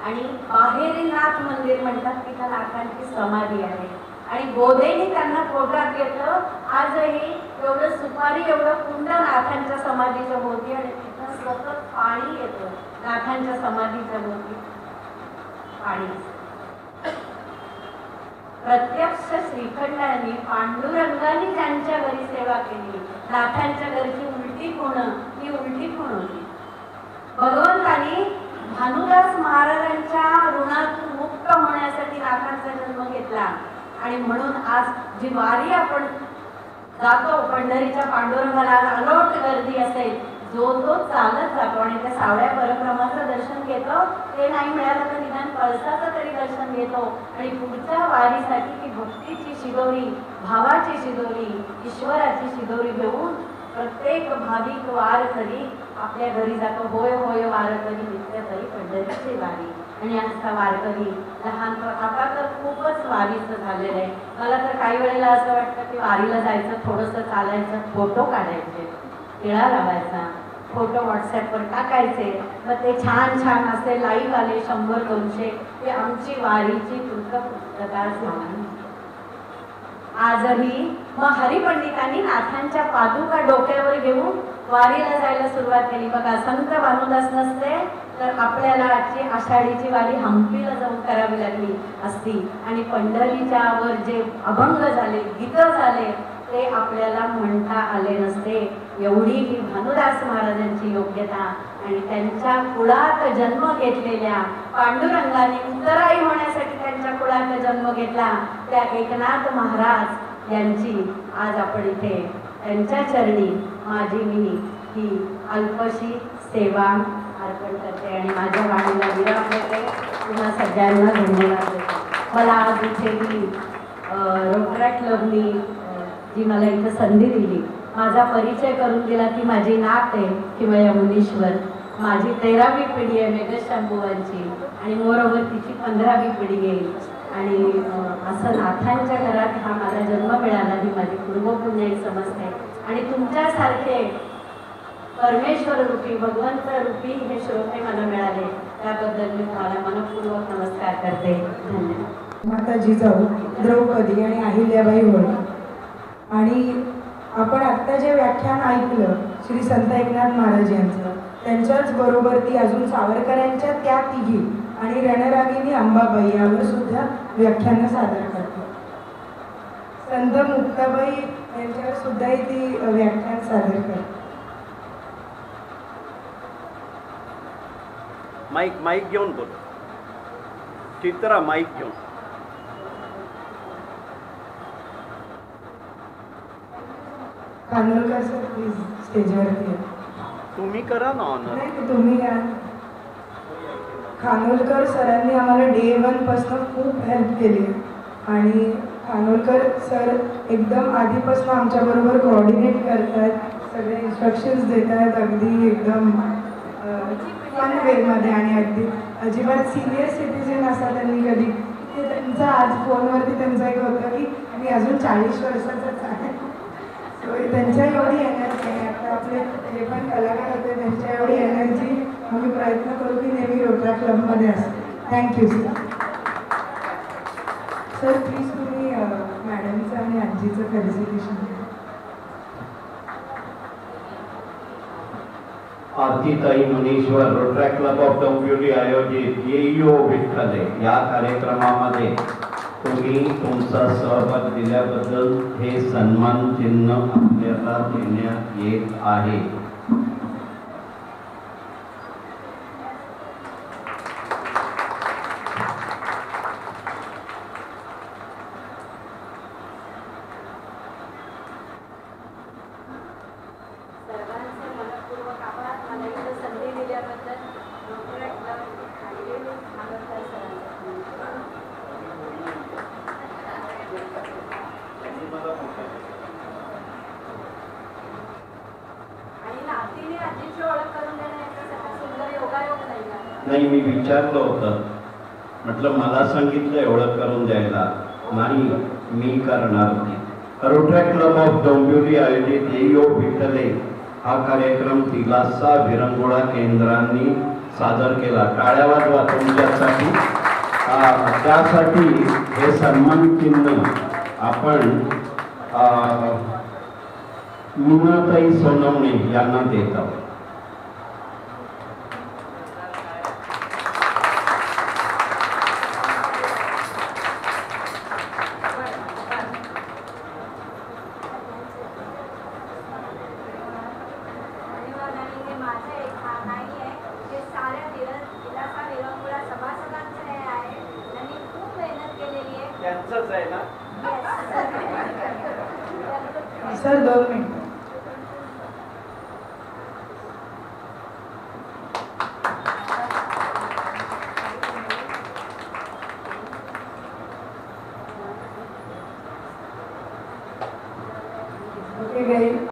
B: आणि बाहेरील नाथ मंदिर म्हणतात तिथं नाथांची समाधी आहे. आणि गोदेनी त्यांना पोटात घेतलं. आजही एवढं सुपारी एवढं कुंड नाथांच्या समाधीच्या भोवती आणि तिथं सतत पाणी येतं. नाथांच्या समाधीच्या भोवती पाणी. प्रत्यक्ष श्रीखंडाने पांडुरंगाने ज्यांच्या घरी सेवा केली, नाथांच्या घरची उलटी होणं ही उलटी होण होती. भगवंतानी भानुदास महाराजांच्या ऋणातून मुक्त होण्यासाठी नाथांचा जन्म घेतला. आणि म्हणून आज जी वारी आपण जातो पंढरीच्या पांडुरंगाला अलोट गर्दी असेल, जो तो चालत जातो आणि त्या सावळ्या परक्रमाचं दर्शन घेतो, ते नाही मिळालं तर निदान कळसाचं तरी दर्शन घेतो आणि पुढच्या वारीसाठी ती भक्तीची शिदोरी, भावाची शिदोरी, ईश्वराची शिदोरी घेऊन प्रत्येक भाविक वारकरी आपल्या घरी जातो. होय होय वारकरी नित्य तरी पंढरीची वारी. आणि आजचा वारकरी लहान आता तर खूपच वारीचं झालेलं आहे. मला तर काही वेळेला असं वाटतं की वारीला जायचं, थोडंसं चालायचं, फोटो काढायचे, टिळा लावायचा, फोटो व्हॉट्सॲपवर टाकायचे, मग ते छान छान असे लाईव्ह आले 100-200 की आमची वारीची पुस्तका झाली. आजही मग हरिपंडितांनी नाथांच्या पादुका डोक्यावर घेऊन वारीला जायला सुरुवात केली. बघा, संत भानुदास नसते तर आपल्याला आजची आषाढीची वारी हम्पीला जाऊन करावी लागली असती आणि पंढरीच्या वर जे अभंग झाले, गीतं झाले, ते आपल्याला म्हणता आले नसते. एवढी ही भानुदास महाराजांची योग्यता आणि त्यांच्या कुळात जन्म घेतलेल्या पांडुरंगाने उतराई होण्यासाठी त्यांच्या कुळात जन्म घेतला त्या एकनाथ महाराज यांची आज आपण इथे त्यांच्या चरणी माझी मी ही अल्पशी सेवा अर्पण करते आणि माझ्या वाणीला विराम देते. पुन्हा सगळ्यांना धन्यवाद देते. मला आज इथे ही रोटरा क्लबनी जी मला इथं संधी दिली, माझा परिचय करून दिला, ती माझी नात आहे किंवा मुनीश्वर. माझी 13वी पिढी आहे मेघशांभुवांची आणि मोरोवर तिची 15वी पिढी येईल. आणि असं नाथांच्या घरात हा माझा जन्म मिळाला ही माझी पूर्वपुण्याई समजते. आणि तुमच्यासारखे परमेश्वर रूपी, भगवंत रूपी हे श्रोते मला मिळाले, त्याबद्दल मी तुम्हाला मनपूर्वक नमस्कार करते. धन्यवाद.
A: माता जिजाऊ, द्रौपदी आणि अहिल्याबाई होळकर. आणि आपण आत्ता जे व्याख्यान ऐकलं श्री संत एकनाथ महाराज यांचं, त्यांच्याच बरोबर ती अजून सावरकरांच्या त्या तिघी आणि रणरागिनी अंबाबाई यावर सुद्धा व्याख्यानं सादर करतात. संत मुक्ताबाई यांच्यावर सुद्धा ती व्याख्यान सादर करतात.
C: माईक घेऊन बोल. चित्रा माईक घेऊन.
A: कानोलकर सर प्लीज स्टेजवरती या.
C: तुम्ही करा ना ऑनर.
A: नाही, तुम्ही या. खानोलकर सरांनी आम्हाला डे 1 पासून खूप हेल्प केली आणि खानोलकर सर एकदम आधीपासून आमच्याबरोबर कोऑर्डिनेट करतात, सगळे इन्स्ट्रक्शन्स देतात अगदी एकदम फन वेमध्ये आणि अगदी अजिबात सिनियर सिटीजन असा त्यांनी कधी ते त्यांचा आज फोनवरती त्यांचं एक होतं की मी अजून 40 वर्षाचाच आहे. त्यांच्या एवढी एनर्जी आहे. आता आपले जे पण कलाकार होते त्यांच्या एवढी एनर्जी आम्ही प्रयत्न करू की नेहमी रोटरा क्लबमध्ये असतो. Thank you sir. सर प्लीज तुम्ही मॅडमचं आणि आजीचं फेलिसिटेशन द्या.
D: आरतीताई मुनीश्वर रोटरी क्लब ऑफ डोंबिवली आयोजित येयो विठ्ठले या कार्यक्रमामध्ये तुम्ही तुमचा सहभाग दिल्याबद्दल हे सन्मान चिन्ह आपल्याला देण्यात येत आहे. नाही, मी विचारलं होतं, म्हटलं मला सांगितलं एवढं करून द्यायला, नाही मी करणार नाही. रोटरी क्लब ऑफ डोंबिवली आयोजित येयो विठ्ठले हा कार्यक्रम दिलासा विरंगुळा केंद्रांनी सादर केला. टाळ्या वाजवा तुमच्यासाठी. त्यासाठी हे सन्मान चिन्ह आपण मीनाताई सोनवणे यांना देत आहोत.
A: Sir 2 minute. हे गाईल.